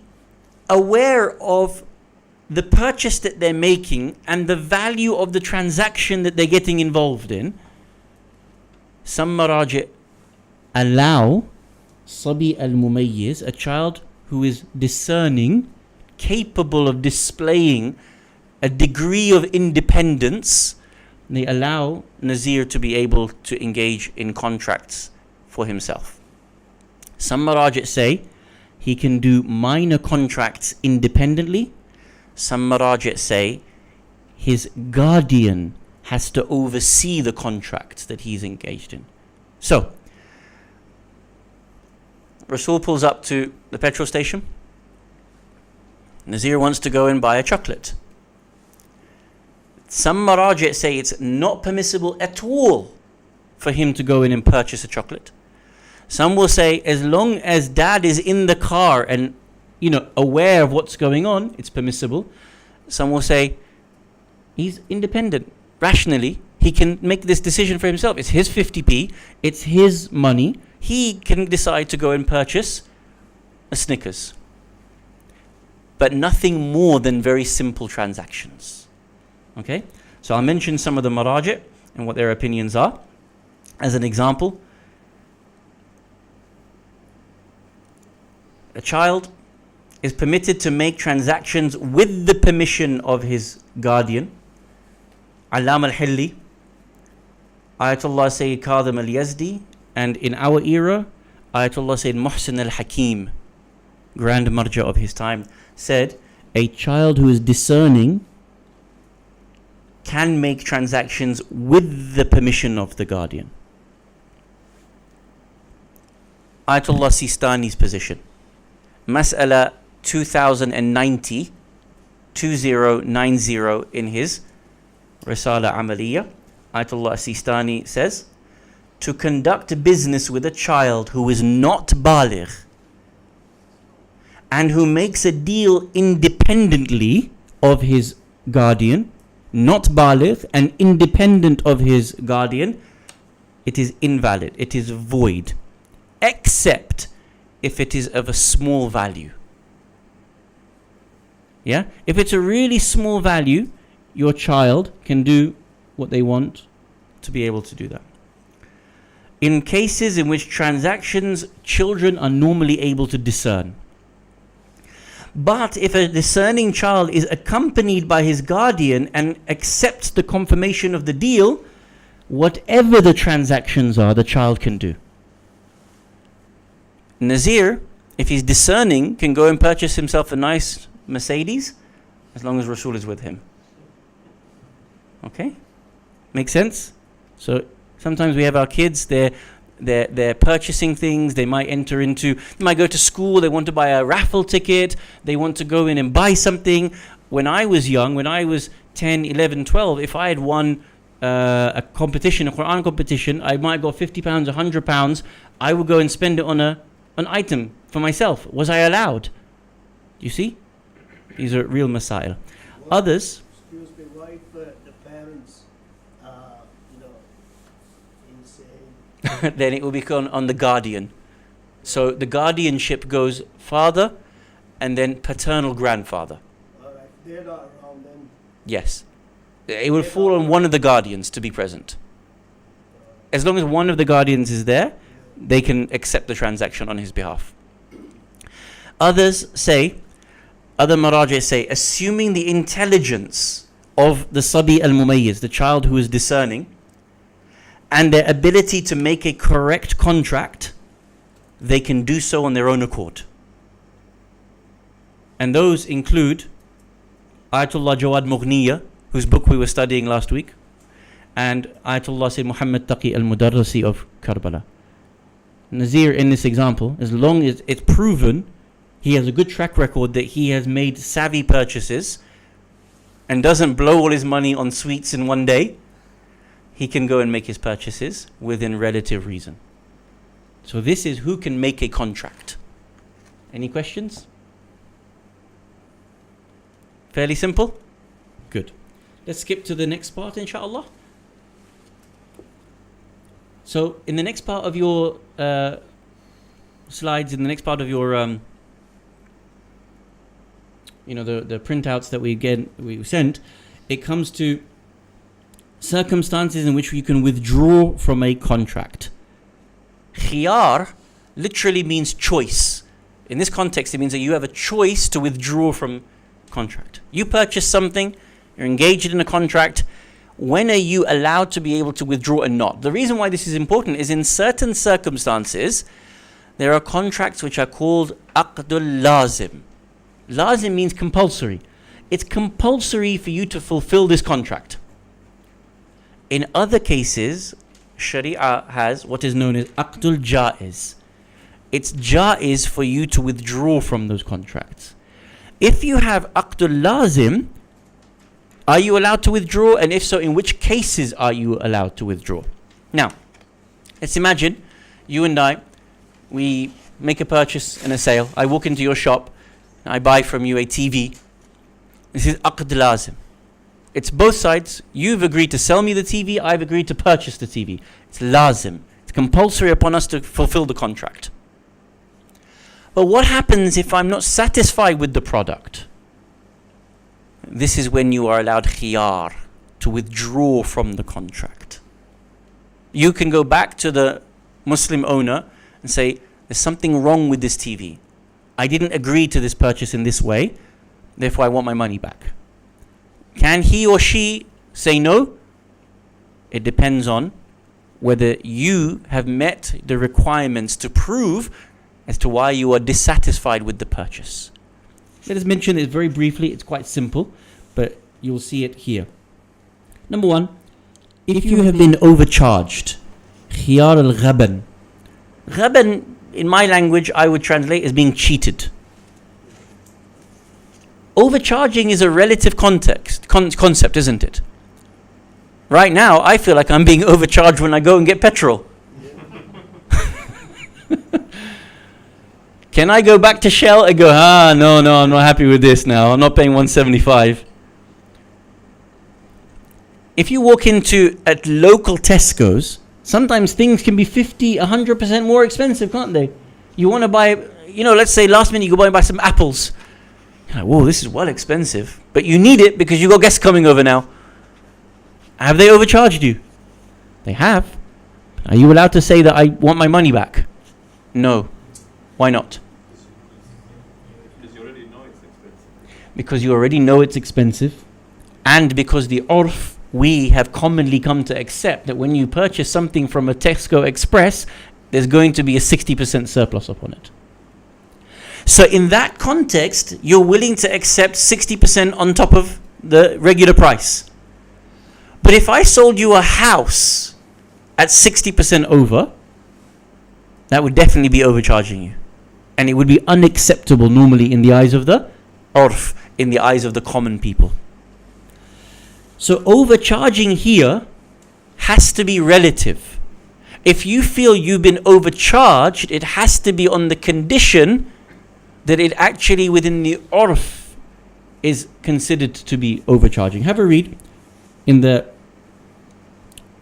aware of the purchase that they're making and the value of the transaction that they're getting involved in. Some maraji' allow sabi al-mumayyiz, a child who is discerning, capable of displaying a degree of independence, they allow Nazir to be able to engage in contracts for himself. Some maraji' say he can do minor contracts independently. Some maraji' say his guardian has to oversee the contracts that he's engaged in. So, Rasul pulls up to the petrol station. Nazir wants to go and buy a chocolate. Some maraji' say it's not permissible at all for him to go in and purchase a chocolate. Some will say as long as dad is in the car and aware of what's going on, it's permissible. Some will say he's independent. Rationally, he can make this decision for himself. It's his 50p, it's his money. He can decide to go and purchase a Snickers. But nothing more than very simple transactions. Okay, so I'll mention some of the maraji' and what their opinions are. As an example, a child is permitted to make transactions with the permission of his guardian. Allam al-Hilli, Ayatollah Sayyid Kadhim al-Yazdi, and in our era, Ayatollah Sayyid Muhsin al-Hakim, grand marja of his time, said a child who is discerning can make transactions with the permission of the guardian. Ayatollah Sistani's position. Mas'ala 2090 in his Risala Amaliya. Ayatollah Sistani says, to conduct business with a child who is not baligh and who makes a deal independently of his guardian, not baligh and independent of his guardian, it is invalid, it is void, except if it is of a small value. Yeah? If it's a really small value, your child can do what they want to be able to do that. In cases in which transactions, children are normally able to discern. But if a discerning child is accompanied by his guardian and accepts the confirmation of the deal, whatever the transactions are, the child can do. Nazir, if he's discerning, can go and purchase himself a nice Mercedes as long as Rasul is with him. Okay? Make sense? So sometimes we have our kids, they're purchasing things, they might go to school, they want to buy a raffle ticket, they want to go in and buy something. When I was young, when I was 10, 11, 12, if I had won a competition, a Quran competition, I might have got £50, £100, I would go and spend it on an item for myself. Was I allowed? You see? These are real masail. Others... Excuse me, why if the parents, insane? then it will become on the guardian. So the guardianship goes father and then paternal grandfather. All right, they're not around then. Yes. It will fall on one of the guardians to be present. As long as one of the guardians is there, they can accept the transaction on his behalf. Other marajih say, assuming the intelligence of the sabi al-mumayyiz, the child who is discerning, and their ability to make a correct contract, they can do so on their own accord. And those include Ayatollah Jawad Mughniya, whose book we were studying last week, and Ayatollah Sayyid Muhammad Taqi al-Mudarrisi of Karbala. Nazir, in this example, as long as it's proven he has a good track record that he has made savvy purchases and doesn't blow all his money on sweets in one day, he can go and make his purchases within relative reason. So this is who can make a contract. Any questions? Fairly simple? Good. Let's skip to the next part, inshallah. So in the next part of your slides, in the next part of your the printouts that we sent, it comes to circumstances in which you can withdraw from a contract. Khiyar literally means choice. In this context, it means that you have a choice to withdraw from contract. You purchase something, you're engaged in a contract. When are you allowed to be able to withdraw and not? The reason why this is important is in certain circumstances, there are contracts which are called aqdul lazim. Lazim means compulsory. It's compulsory for you to fulfill this contract. In other cases, Sharia has what is known as aqdul jaiz. It's jaiz for you to withdraw from those contracts. If you have aqdul lazim, are you allowed to withdraw? And if so, in which cases are you allowed to withdraw? Now, let's imagine you and I, we make a purchase and a sale. I walk into your shop, I buy from you a TV. This is aqd lazim. It's both sides. You've agreed to sell me the TV, I've agreed to purchase the TV. It's lazim. It's compulsory upon us to fulfill the contract. But what happens if I'm not satisfied with the product? This is when you are allowed khiyar, to withdraw from the contract. You can go back to the Muslim owner and say, there's something wrong with this TV. I didn't agree to this purchase in this way, therefore I want my money back. Can he or she say no? It depends on whether you have met the requirements to prove as to why you are dissatisfied with the purchase. Let us mention it very briefly. It's quite simple, but you'll see it here. Number one, if you have been overcharged, khiyar al-ghaban. Ghaban, in my language, I would translate as being cheated. Overcharging is a relative concept, isn't it? Right now, I feel like I'm being overcharged when I go and get petrol. Can I go back to Shell and go, no, I'm not happy with this now. I'm not paying 175. If you walk into at local Tesco's, sometimes things can be 50, 100% more expensive, can't they? You want to buy, let's say last minute you go buy some apples. You're like, whoa, this is well expensive. But you need it because you got guests coming over now. Have they overcharged you? They have. Are you allowed to say that I want my money back? No. Why not? Because you already know it's expensive. And because the urf we have commonly come to accept that when you purchase something from a Tesco Express, there's going to be a 60% surplus upon it. So in that context, you're willing to accept 60% on top of the regular price. But if I sold you a house at 60% over, that would definitely be overcharging you. And it would be unacceptable normally in the eyes of the urf, in the eyes of the common people. So overcharging here has to be relative. If you feel you've been overcharged, it has to be on the condition that it actually within the urf is considered to be overcharging. Have a read in the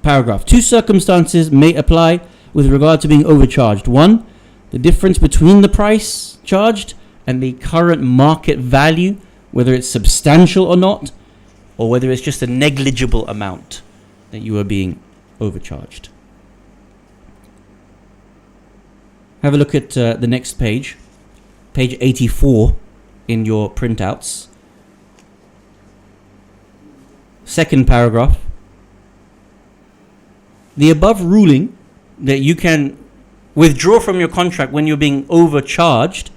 paragraph. 2 circumstances may apply with regard to being overcharged. 1, the difference between the price charged and the current market value, whether it's substantial or not, or whether it's just a negligible amount that you are being overcharged. Have a look at the next page, page 84 in your printouts. Second paragraph. The above ruling that you can withdraw from your contract when you're being overcharged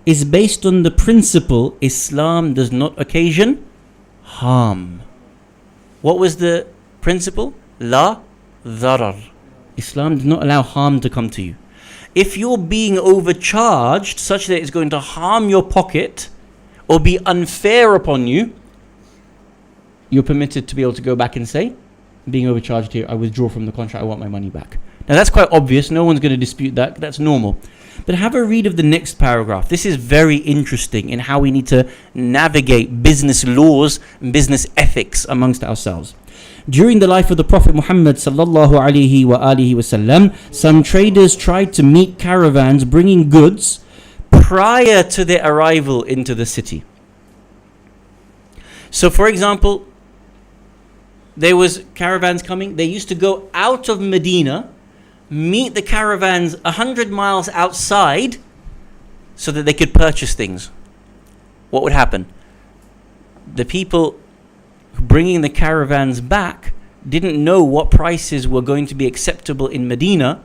is based on the principle Islam does not occasion harm. What was the principle? La dharar. Islam does not allow harm to come to you. If you're being overcharged such that it's going to harm your pocket or be unfair upon you, you're permitted to be able to go back and say, being overcharged here, I withdraw from the contract, I want my money back. Now that's quite obvious, no one's going to dispute that, that's normal. But have a read of the next paragraph. This is very interesting in how we need to navigate business laws and business ethics amongst ourselves. During the life of the Prophet Muhammad sallallahu alaihi wasallam, some traders tried to meet caravans bringing goods prior to their arrival into the city. So for example, there was caravans coming. They used to go out of Medina, meet the caravans 100 miles outside so that they could purchase things. What would happen? The people bringing the caravans back didn't know what prices were going to be acceptable in Medina.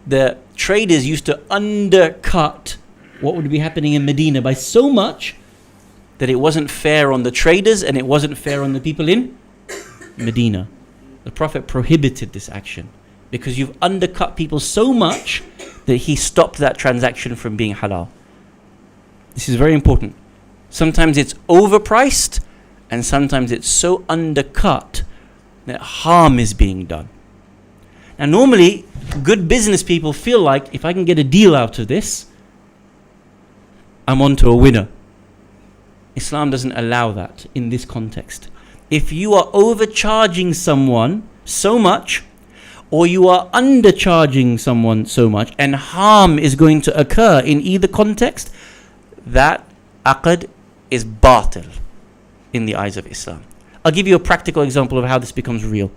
The traders used to undercut what would be happening in Medina by so much that it wasn't fair on the traders and it wasn't fair on the people in Medina. The Prophet prohibited this action because you've undercut people so much that he stopped that transaction from being halal. This is very important. Sometimes it's overpriced and sometimes it's so undercut that harm is being done. Now normally, good business people feel like if I can get a deal out of this, I'm on to a winner. Islam doesn't allow that in this context. If you are overcharging someone so much, or you are undercharging someone so much, and harm is going to occur in either context, that aqd is batil in the eyes of Islam. I'll give you a practical example of how this becomes real.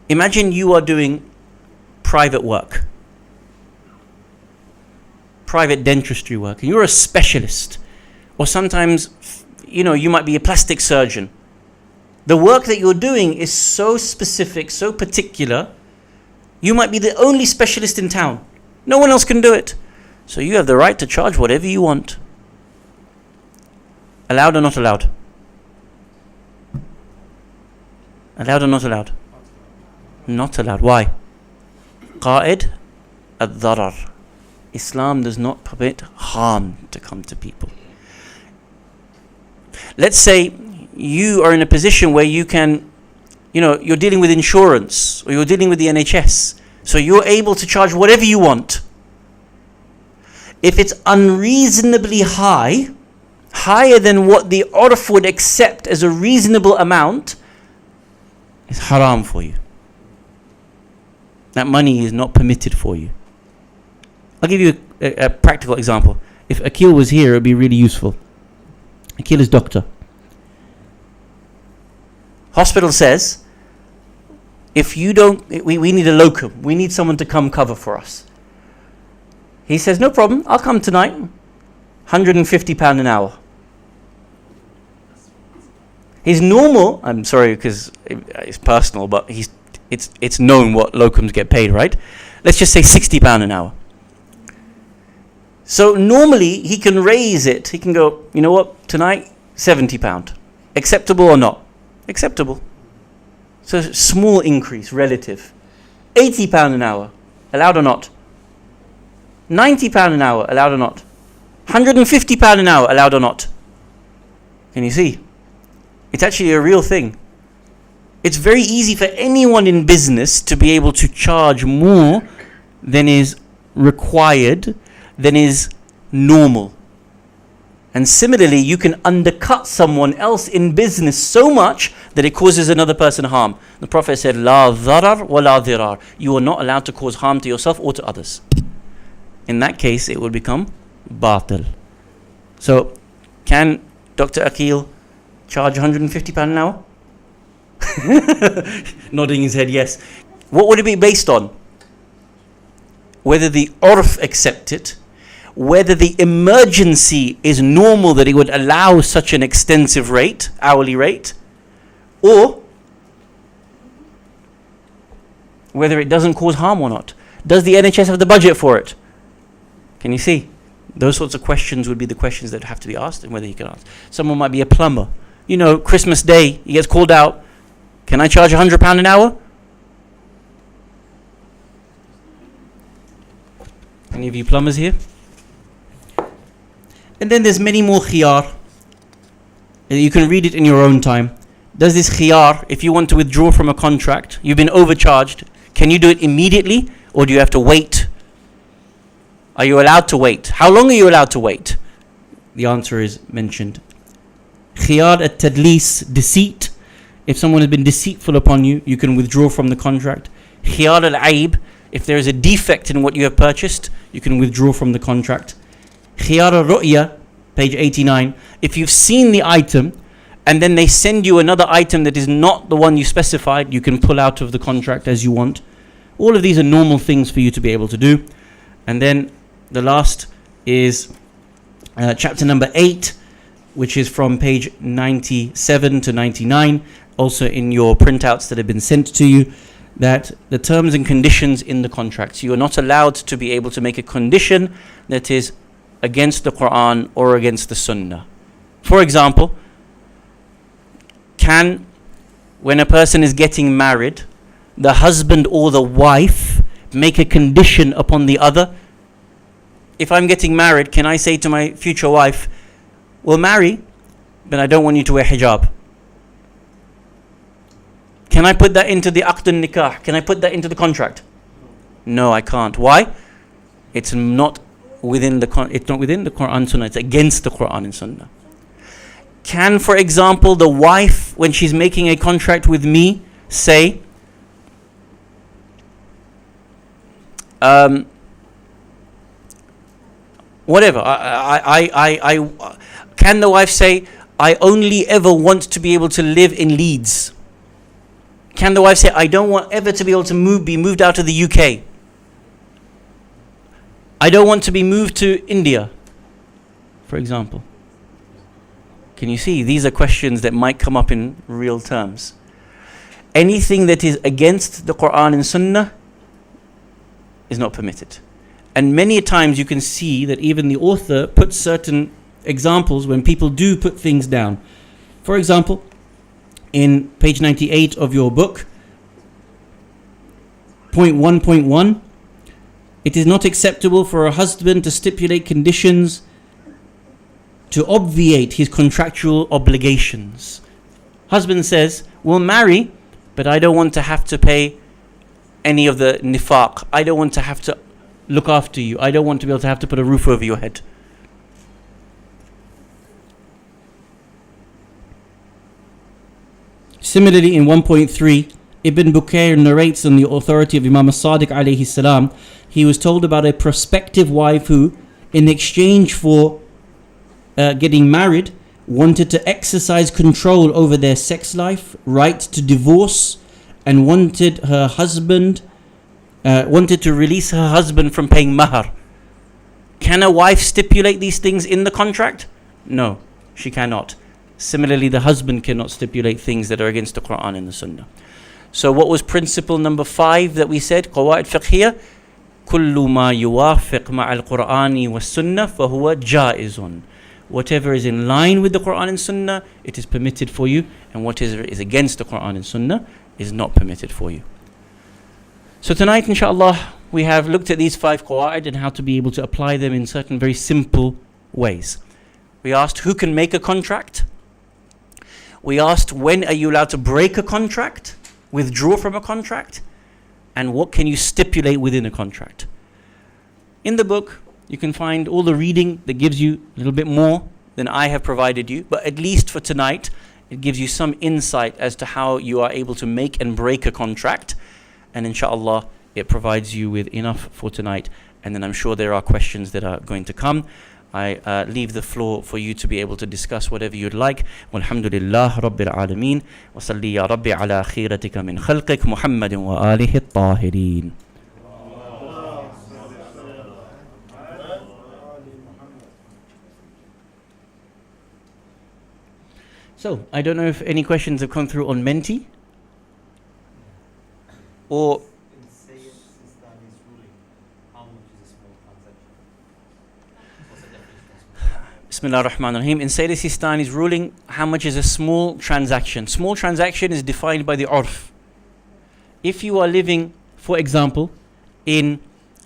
Imagine you are doing private work, private dentistry work, and you're a specialist, or sometimes you might be a plastic surgeon. The work that you're doing is so specific, so particular, you might be the only specialist in town. No one else can do it. So you have the right to charge whatever you want. Allowed or not allowed? Allowed or not allowed? Not allowed. Why? Qa'id ad-dharar. Islam does not permit harm to come to people. Let's say you are in a position where you can, you're dealing with insurance or you're dealing with the NHS. So you're able to charge whatever you want. If it's unreasonably high, higher than what the urf would accept as a reasonable amount, it's haram for you. That money is not permitted for you. I'll give you a practical example. If Akil was here, it would be really useful. Akil is doctor. Hospital says, if you don't, we need a locum. We need someone to come cover for us. He says, no problem, I'll come tonight. £150 an hour. His normal, I'm sorry because it's personal, but it's known what locums get paid, right? Let's just say £60 an hour. So normally he can raise it. He can go, you know what, tonight, £70. Acceptable or not? Acceptable. So small increase, relative. £80 an hour, allowed or not? £90 an hour, allowed or not? £150 an hour, allowed or not? Can you see? It's actually a real thing. It's very easy for anyone in business to be able to charge more than is required, than is normal. And similarly, you can undercut someone else in business so much that it causes another person harm. The Prophet said, La dharar wa la dhirar. You are not allowed to cause harm to yourself or to others. In that case, it will become batil. So, can Dr. Aqil charge £150 an hour? Nodding his head, yes. What would it be based on? Whether the urf accept it, whether the emergency is normal that it would allow such an extensive rate, hourly rate, or whether it doesn't cause harm or not. Does the NHS have the budget for it? Can you see? Those sorts of questions would be the questions that have to be asked and whether he can ask. Someone might be a plumber. You know, Christmas Day, he gets called out. Can I charge £100 an hour? Any of you plumbers here? And then there's many more khiyar. You can read it in your own time. Does this khiyar, if you want to withdraw from a contract, you've been overcharged, can you do it immediately or do you have to wait? Are you allowed to wait? How long are you allowed to wait? The answer is mentioned. Khiyar at-tadlis, deceit. If someone has been deceitful upon you, you can withdraw from the contract. Khiyar al-aib. If there is a defect in what you have purchased, you can withdraw from the contract. Khiyar al-ru'ya, page 89. If you've seen the item and then they send you another item that is not the one you specified, you can pull out of the contract as you want. All of these are normal things for you to be able to do. And then the last is chapter number 8, which is from page 97 to 99, also in your printouts that have been sent to you, that the terms and conditions in the contracts. You are not allowed to be able to make a condition that is against the Quran or against the Sunnah. For example, when a person is getting married, the husband or the wife make a condition upon the other? If I'm getting married, can I say to my future wife, we'll marry, but I don't want you to wear hijab? Can I put that into the aqd al-nikah? Can I put that into the contract? No, I can't. Why? It's not within the Quran and Sunnah. It's against the Quran and Sunnah. Can, for example, the wife, when she's making a contract with me, say, whatever, can the wife say, I only ever want to be able to live in Leeds? Can the wife say, I don't want ever to be able to be moved out of the UK? I don't want to be moved to India, for example. Can you see? These are questions that might come up in real terms. Anything that is against the Quran and Sunnah is not permitted. And many times you can see that even the author puts certain examples when people do put things down. For example, in page 98 of your book, point 1.1, it is not acceptable for a husband to stipulate conditions to obviate his contractual obligations. Husband says, we'll marry, but I don't want to have to pay any of the nifaq. I don't want to have to look after you. I don't want to be able to have to put a roof over your head. Similarly, in 1.3, Ibn Bukair narrates on the authority of Imam as-Sadiq alayhi salam, he was told about a prospective wife who, in exchange for getting married, wanted to exercise control over their sex life, right to divorce, and wanted to release her husband from paying mahar. Can a wife stipulate these things in the contract? No, she cannot. Similarly, the husband cannot stipulate things that are against the Quran and the Sunnah. So what was principle number 5 that we said? قواعد فقهية. كل ما يوافق مع القرآن والسنة فهو جائز. Whatever is in line with the Quran and Sunnah, it is permitted for you, and whatever is against the Quran and Sunnah is not permitted for you. So tonight, inshallah, we have looked at these 5 qawaid and how to be able to apply them in certain very simple ways. We asked who can make a contract. We asked when are you allowed to break a contract, withdraw from a contract, and what can you stipulate within a contract. In the book, you can find all the reading that gives you a little bit more than I have provided you, but at least for tonight, it gives you some insight as to how you are able to make and break a contract. And inshallah, it provides you with enough for tonight. And then I'm sure there are questions that are going to come. I leave the floor for you to be able to discuss whatever you'd like. Walhamdulillah Rabbil Alameen. Wa salli ya Rabbi ala khiratika min khalqik Muhammadin wa alihi at-tahirin. So, I don't know if any questions have come through on Menti or In Sayyid Sistani's ruling, how much is a small transaction? What's the definition of small? Bismillah ar-Rahman ar-Rahim. In Sayyid Sistani's ruling, how much is a small transaction? Small transaction is defined by the urf. If you are living, for example, in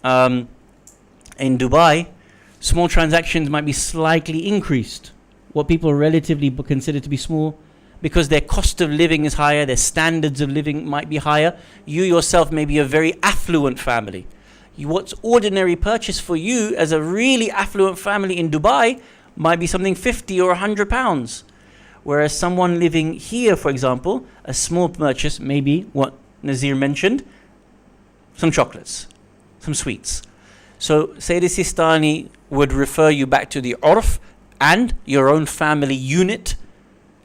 Dubai, small transactions might be slightly increased. What people relatively consider to be small, because their cost of living is higher, their standards of living might be higher. You yourself may be a very affluent family. What's ordinary purchase for you as a really affluent family in Dubai might be something 50 or 100 pounds. Whereas someone living here, for example, a small purchase may be what Nazir mentioned, some chocolates, some sweets. So Sayyid Sistani would refer you back to the urf and your own family unit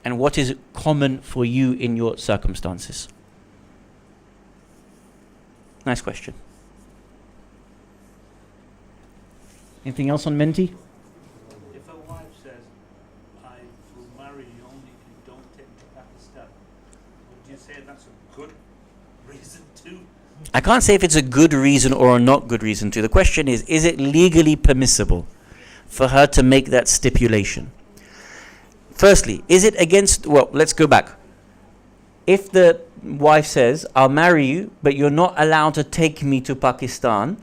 and what is common for you in your circumstances. Nice question. Anything else on Menti? If a wife says, I will marry you only if you don't take me to Pakistan, would you say that's a good reason to? I can't say if it's a good reason or a not good reason to. The question is it legally permissible for her to make that stipulation? Firstly, is it against, well, let's go back. If the wife says, I'll marry you, but you're not allowed to take me to Pakistan,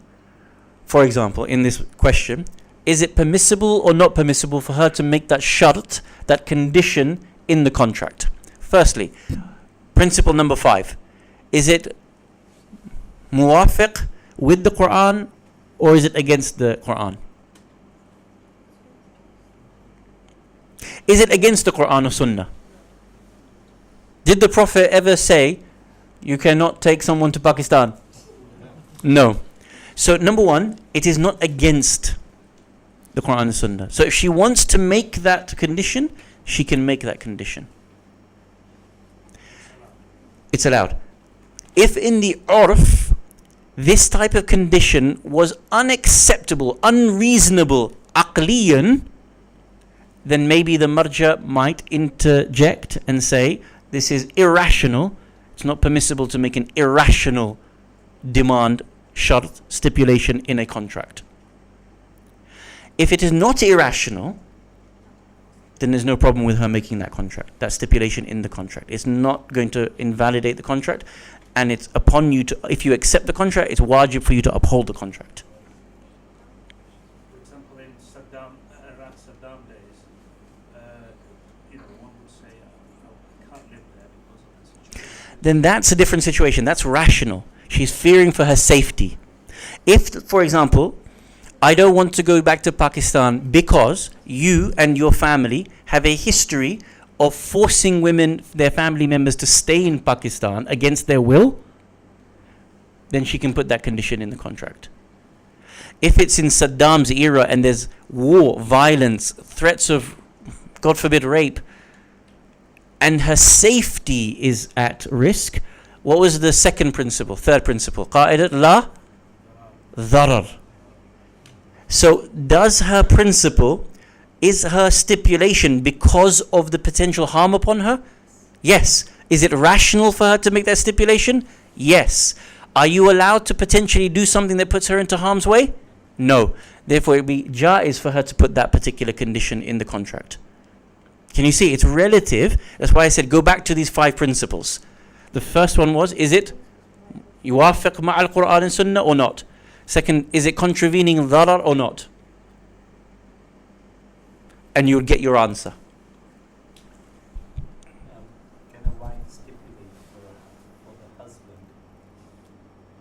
for example, in this question, is it permissible or not permissible for her to make that shart, that condition in the contract? Firstly, principle number 5, is it muwafiq with the Quran or is it against the Quran? Is it against the Quran or Sunnah? Did the Prophet ever say, you cannot take someone to Pakistan? No. So number 1, it is not against the Quran and Sunnah. So if she wants to make that condition, she can make that condition. It's allowed. If in the urf, this type of condition was unacceptable, unreasonable, aqliyan, then maybe the marja might interject and say, this is irrational. It's not permissible to make an irrational demand, shart, stipulation in a contract. If it is not irrational, then there's no problem with her making that contract, that stipulation in the contract. It's not going to invalidate the contract, and it's upon you to, if you accept the contract, it's wajib for you to uphold the contract. For example, in around Saddam days, one would say, I can't live there because of the situation. Then that's a different situation. That's rational. She's fearing for her safety. If, for example, I don't want to go back to Pakistan because you and your family have a history of forcing women, their family members, to stay in Pakistan against their will, then she can put that condition in the contract. If it's in Saddam's era and there's war, violence, threats of, God forbid, rape, and her safety is at risk, what was the second principle, third principle? Qa'idat la dharar. So does her principle Is her stipulation because of the potential harm upon her? Yes. Is it rational for her to make that stipulation? Yes. Are you allowed to potentially do something that puts her into harm's way? No. Therefore, it would be jaiz for her to put that particular condition in the contract. Can you see? It's relative. That's why I said go back to these 5 principles. The first one was, is it yuwafiq ma'al Quran and Sunnah or not? Second, is it contravening dharar or not? And you would get your answer. Can a wife stipulate for the husband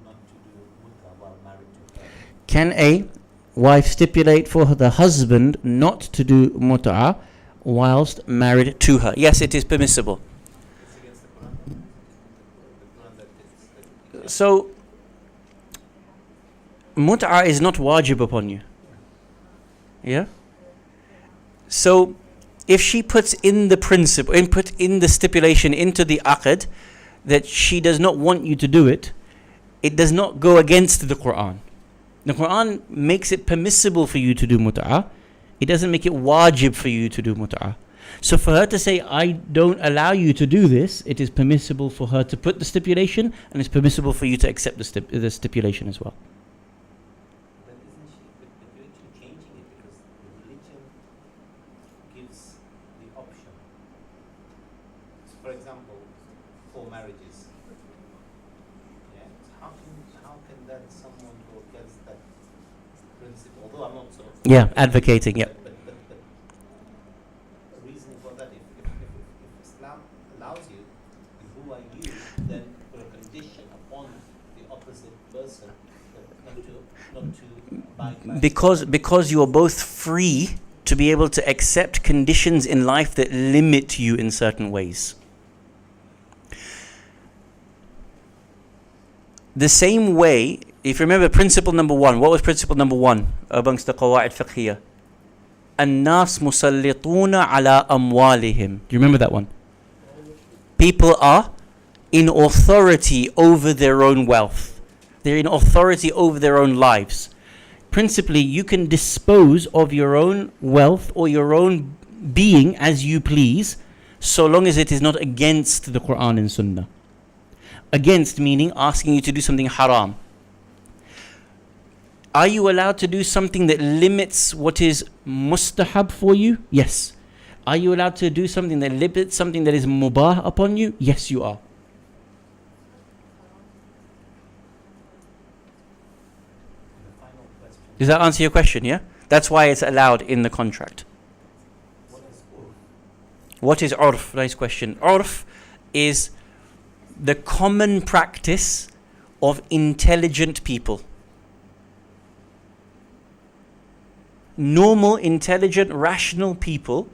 not to do muta while married to her? Can a wife stipulate for the husband not to do mut'a whilst married to her? Yes, it is permissible. It's against the Quran. The Quran that is. So, mut'a is not wajib upon you. Yeah? So, if she puts in the principle, put in the stipulation into the aqd that she does not want you to do it, it does not go against the Quran. The Quran makes it permissible for you to do mut'a. It doesn't make it wajib for you to do mut'a. So for her to say, I don't allow you to do this, it is permissible for her to put the stipulation, and it's permissible for you to accept the stipulation as well. But isn't she? But you're actually changing it because the religion gives the option. So for example, 4 marriages. Yeah. So how can that someone go against that principle? Although I'm not sort of. Yeah, advocating, yeah. But the reason for that, if Islam allows you, and who are you then put a condition upon the opposite person not to abide by Because you are both free to be able to accept conditions in life that limit you in certain ways. The same way, if you remember principle number 1, what was principle number 1 amongst the qawa'id fiqhiyah? الناس مسلطون على أموالهم. Do you remember that one? People are in authority over their own wealth. They're in authority over their own lives. Principally, you can dispose of your own wealth or your own being as you please, so long as it is not against the Quran and Sunnah. Against meaning asking you to do something haram. Are you allowed to do something that limits what is mustahab for you? Yes. Are you allowed to do something that limits something that is mubah upon you? Yes, you are. the final question. Does that answer your question, yeah? That's why it's allowed in the contract. What is urf? What is urf? Nice question. Urf is the common practice of intelligent people. Normal, intelligent, rational people,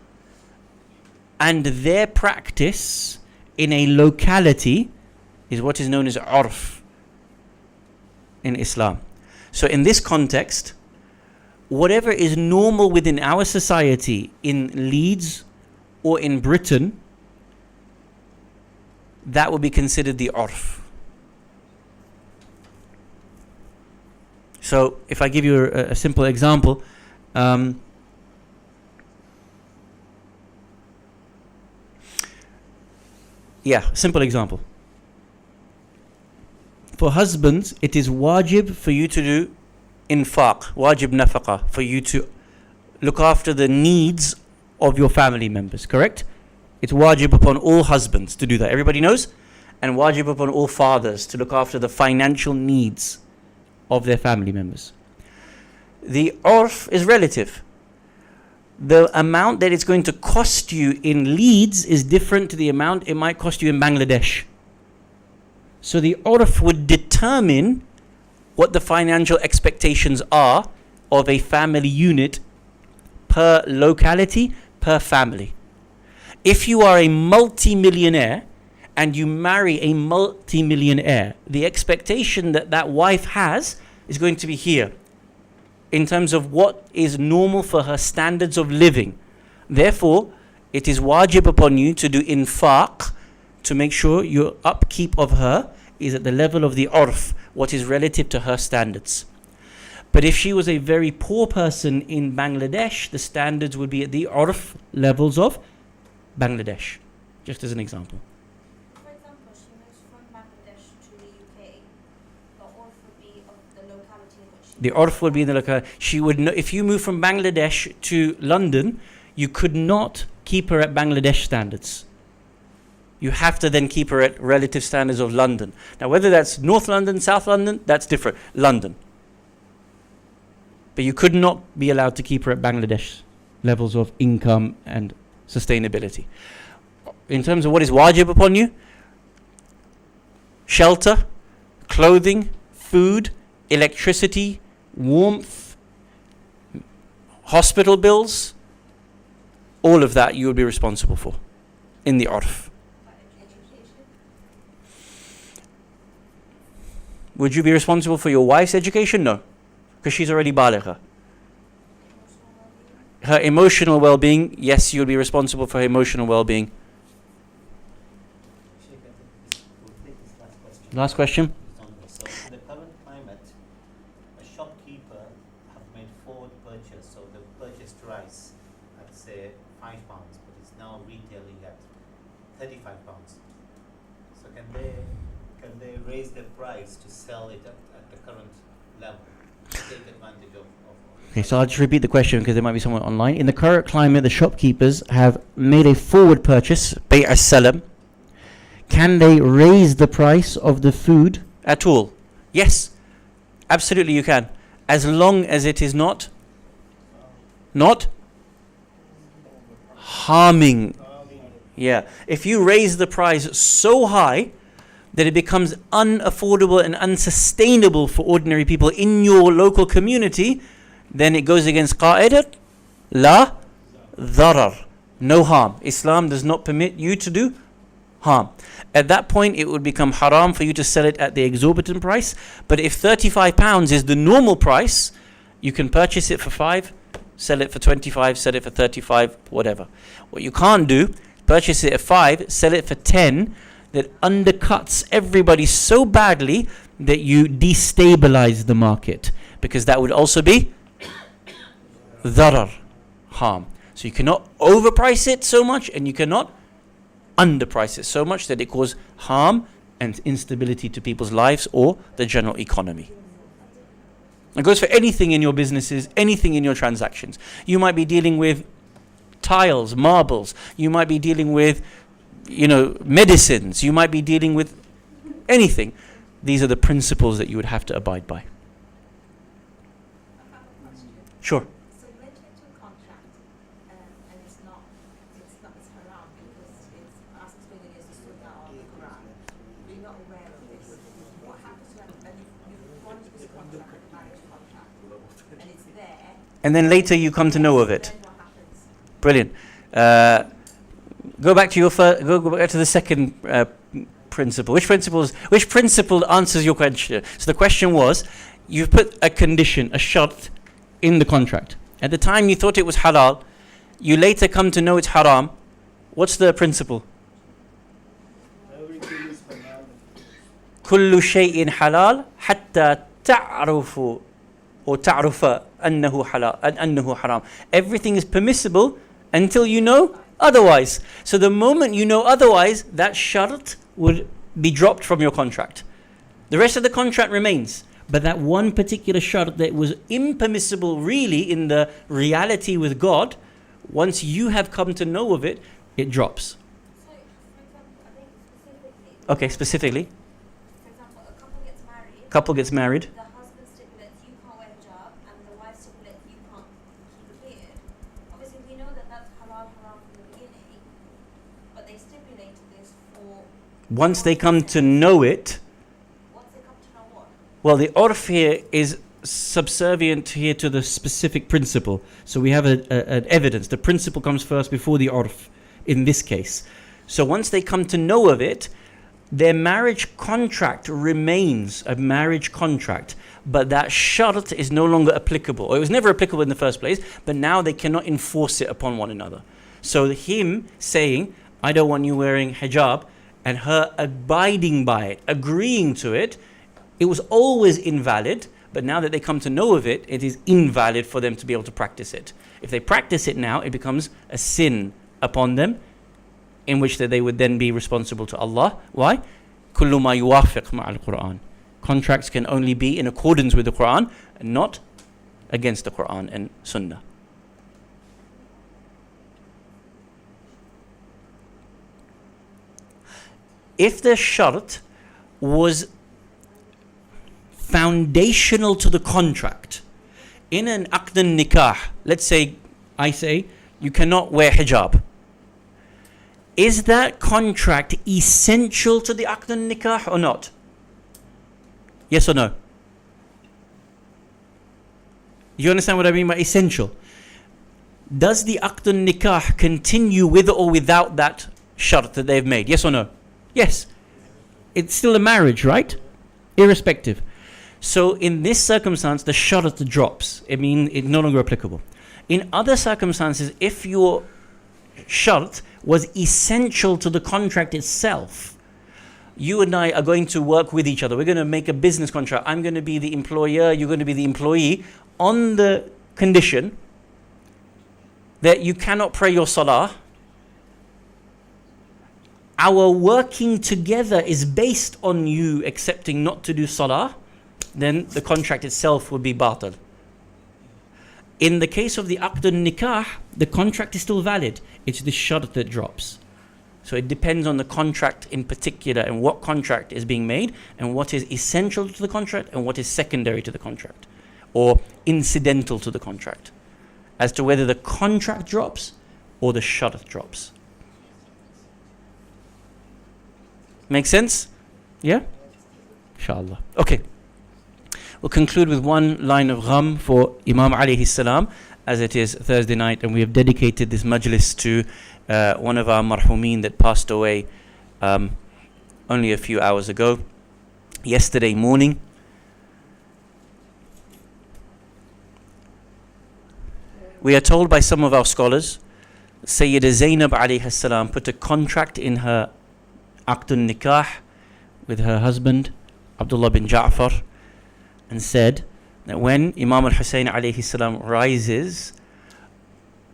and their practice in a locality is what is known as urf in Islam. So in this context, whatever is normal within our society in Leeds or in Britain, that would be considered the urf. So if I give you a simple example, simple example. For husbands, it is wajib for you to do infaq, wajib nafaqa, for you to look after the needs of your family members, correct? It's wajib upon all husbands to do that. Everybody knows? And wajib upon all fathers to look after the financial needs of their family members. The urf is relative. The amount that it's going to cost you in Leeds is different to the amount it might cost you in Bangladesh. So the urf would determine what the financial expectations are of a family unit per locality, per family. If you are a multi-millionaire and you marry a multi-millionaire, the expectation that that wife has is going to be here in terms of what is normal for her standards of living. Therefore, it is wajib upon you to do infaq to make sure your upkeep of her is at the level of the urf, what is relative to her standards. But if she was a very poor person in Bangladesh, the standards would be at the urf levels of Bangladesh, just as an example. For example, she moves from Bangladesh to the UK, the urf would be of the locality in which she The urf would be in the locality. She would know, if you move from Bangladesh to London, you could not keep her at Bangladesh standards. You have to then keep her at relative standards of London. Now, whether that's North London, South London, that's different. London. But you could not be allowed to keep her at Bangladesh levels of income and sustainability. In terms of what is wajib upon you, shelter, clothing, food, electricity, warmth, hospital bills, all of that you would be responsible for in the urf. Would you be responsible for your wife's education? No, because she's already baligha. Her emotional well-being, yes, you'll be responsible for her emotional well-being. Sheikh, I think we'll take this Last last question. question. So in the current climate, a shopkeeper have made forward purchase, so they purchased rice at say £5, but it's now retailing at £35. So can they raise their price to sell it at the current level, to take advantage of Okay, so I'll just repeat the question because there might be someone online. In the current climate, the shopkeepers have made a forward purchase, bay' as-salam. Can they raise the price of the food at all? Yes, absolutely you can. As long as it is not harming. Yeah. If you raise the price so high that it becomes unaffordable and unsustainable for ordinary people in your local community, then it goes against qa'idat la dharar, no harm. Islam does not permit you to do harm. At that point it would become haram for you to sell it at the exorbitant price. But if £35 is the normal price, you can purchase it for 5, sell it for 25, sell it for 35, whatever. What you can't do, purchase it at 5, sell it for 10, that undercuts everybody so badly that you destabilize the market, because that would also be dharar, harm. So you cannot overprice it so much and you cannot underprice it so much that it causes harm and instability to people's lives or the general economy. It goes for anything in your businesses, anything in your transactions. You might be dealing with tiles, marbles, you might be dealing with medicines, you might be dealing with anything. These are the principles that you would have to abide by. I have a question. Sure. So you enter into a contract, and it's haram because it's as explained against the Sunnah or the Quran. But you're not aware of this. What happens when you've gone into this contract, a marriage contract, and it's there? And then later you come to know of it. Then what happens? Brilliant. Go back to go back to the second principle. Which principle answers your question? So the question was, you've put a condition, a shart in the contract. At the time you thought it was halal, you later come to know it's haram. What's the principle? Everything is halal. كل شيء حلال حتى تعرفوا or تعرف أنه حلال أنه حرام. Everything is permissible until you know otherwise. So the moment you know otherwise, that shart would be dropped from your contract. The rest of the contract remains. But that one particular shart that was impermissible really in the reality with God, once you have come to know of it, it drops. So, for example, I think specifically. Okay, specifically, For example, a couple couple gets married. gets married. The husband stipulates you can't wear hijab, and the wife stipulates you can't keep a beard. Obviously, we know that that's haram from the beginning, but they stipulated this for. Once they come to know it, Once they come to know what? well, the urf here is subservient here to the specific principle. So we have an evidence. The principle comes first before the urf in this case. So once they come to know of it, their marriage contract remains a marriage contract, but that shart is no longer applicable. Or it was never applicable in the first place, but now they cannot enforce it upon one another. So him saying, I don't want you wearing hijab, and her abiding by it, agreeing to it, it was always invalid, But now that they come to know of it, it is invalid for them to be able to practice it. If they practice it now, it becomes a sin upon them, in which that they would then be responsible to Allah. Why? كُلُّ مَا يُوَافِقْ مَعَ الْقُرْآنِ. Contracts can only be in accordance with the Quran and not against the Quran and Sunnah. If the shart was foundational to the contract, in an aqd al-nikah, let's say, I say, you cannot wear hijab. Is that contract essential to the aqd al-nikah or not? Yes or no? You understand what I mean by essential? Does the aqd al-nikah continue with or without that shart that they've made? Yes or no? Yes. It's still a marriage, right? Irrespective. So in this circumstance, the shart drops. I mean, it's no longer applicable. In other circumstances, if your shart was essential to the contract itself, you and I are going to work with each other. We're going to make a business contract. I'm going to be the employer, you're going to be the employee, on the condition that you cannot pray your salah. Our working together is based on you accepting not to do salah, then the contract itself would be batil. In the case of the aqd al-nikah, the contract is still valid. It's the shart that drops. So it depends on the contract in particular and what contract is being made and what is essential to the contract and what is secondary to the contract or incidental to the contract, as to whether the contract drops or the shart drops. Make sense? Yeah? Inshallah. Okay. We'll conclude with one line of gham for Imam alayhi salam, as it is Thursday night, and we have dedicated this majlis to one of our marhumeen that passed away only a few hours ago, yesterday morning. We are told by some of our scholars, Sayyida Zainab alayhi salam put a contract in her aqd al-nikah with her husband, Abdullah bin Ja'far, and said that when Imam al-Hussein alayhi salam rises,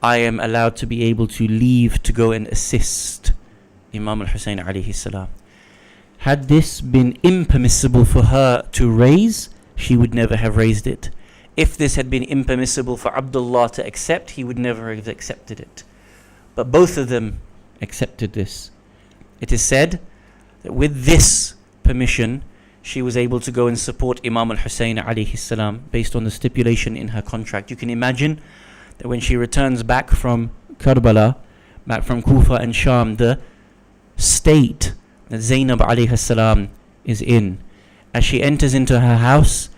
I am allowed to be able to leave to go and assist Imam al-Hussein alayhi salam. Had this been impermissible for her to raise, she would never have raised it. If this had been impermissible for Abdullah to accept, he would never have accepted it. But both of them accepted this. It is said that with this permission, she was able to go and support Imam al-Hussein alayhi salam based on the stipulation in her contract. You can imagine that when she returns back from Karbala, back from Kufa and Sham, the state that Zainab alayhi salam is in. As she enters into her house,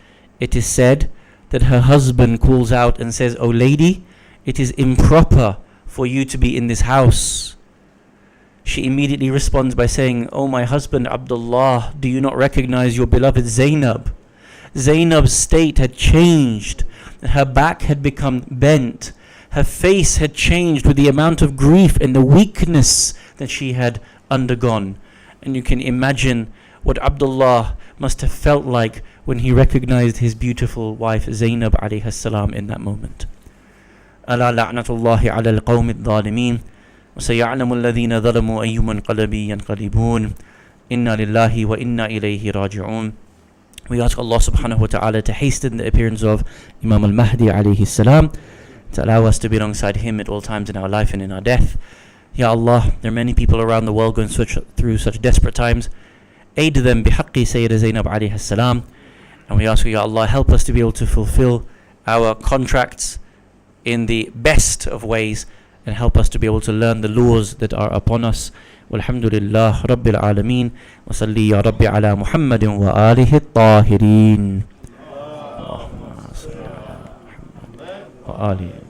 it is said that her husband calls out and says, "Oh lady, it is improper for you to be in this house." She immediately responds by saying, "Oh my husband Abdullah, do you not recognize your beloved Zainab?" Zainab's state had changed. Her back had become bent. Her face had changed with the amount of grief and the weakness that she had undergone. And you can imagine what Abdullah must have felt like when he recognized his beautiful wife Zainab alayhi salam in that moment. Ala la'natullahi ala al-qawmi al-zalimin. وسيعلم الذين ظلموا أي منقلب ينقلبون إنا لله وإنا إليه راجعون. We ask Allah subhanahu wa ta'ala to hasten the appearance of Imam al-Mahdi alayhi salam, to allow us to be alongside him at all times in our life and in our death. Ya Allah, there are many people around the world going through such desperate times. Aid them bihaqqi Sayyida Zainab alayhi salam. And we ask you, Ya Allah, help us to be able to fulfill our contracts in the best of ways, and help us to be able to learn the laws that are upon us. Walhamdulillah Rabbil Alameen. Wa salli ya Rabbi ala Muhammadin wa alihi at-tahirin. Wa alihi.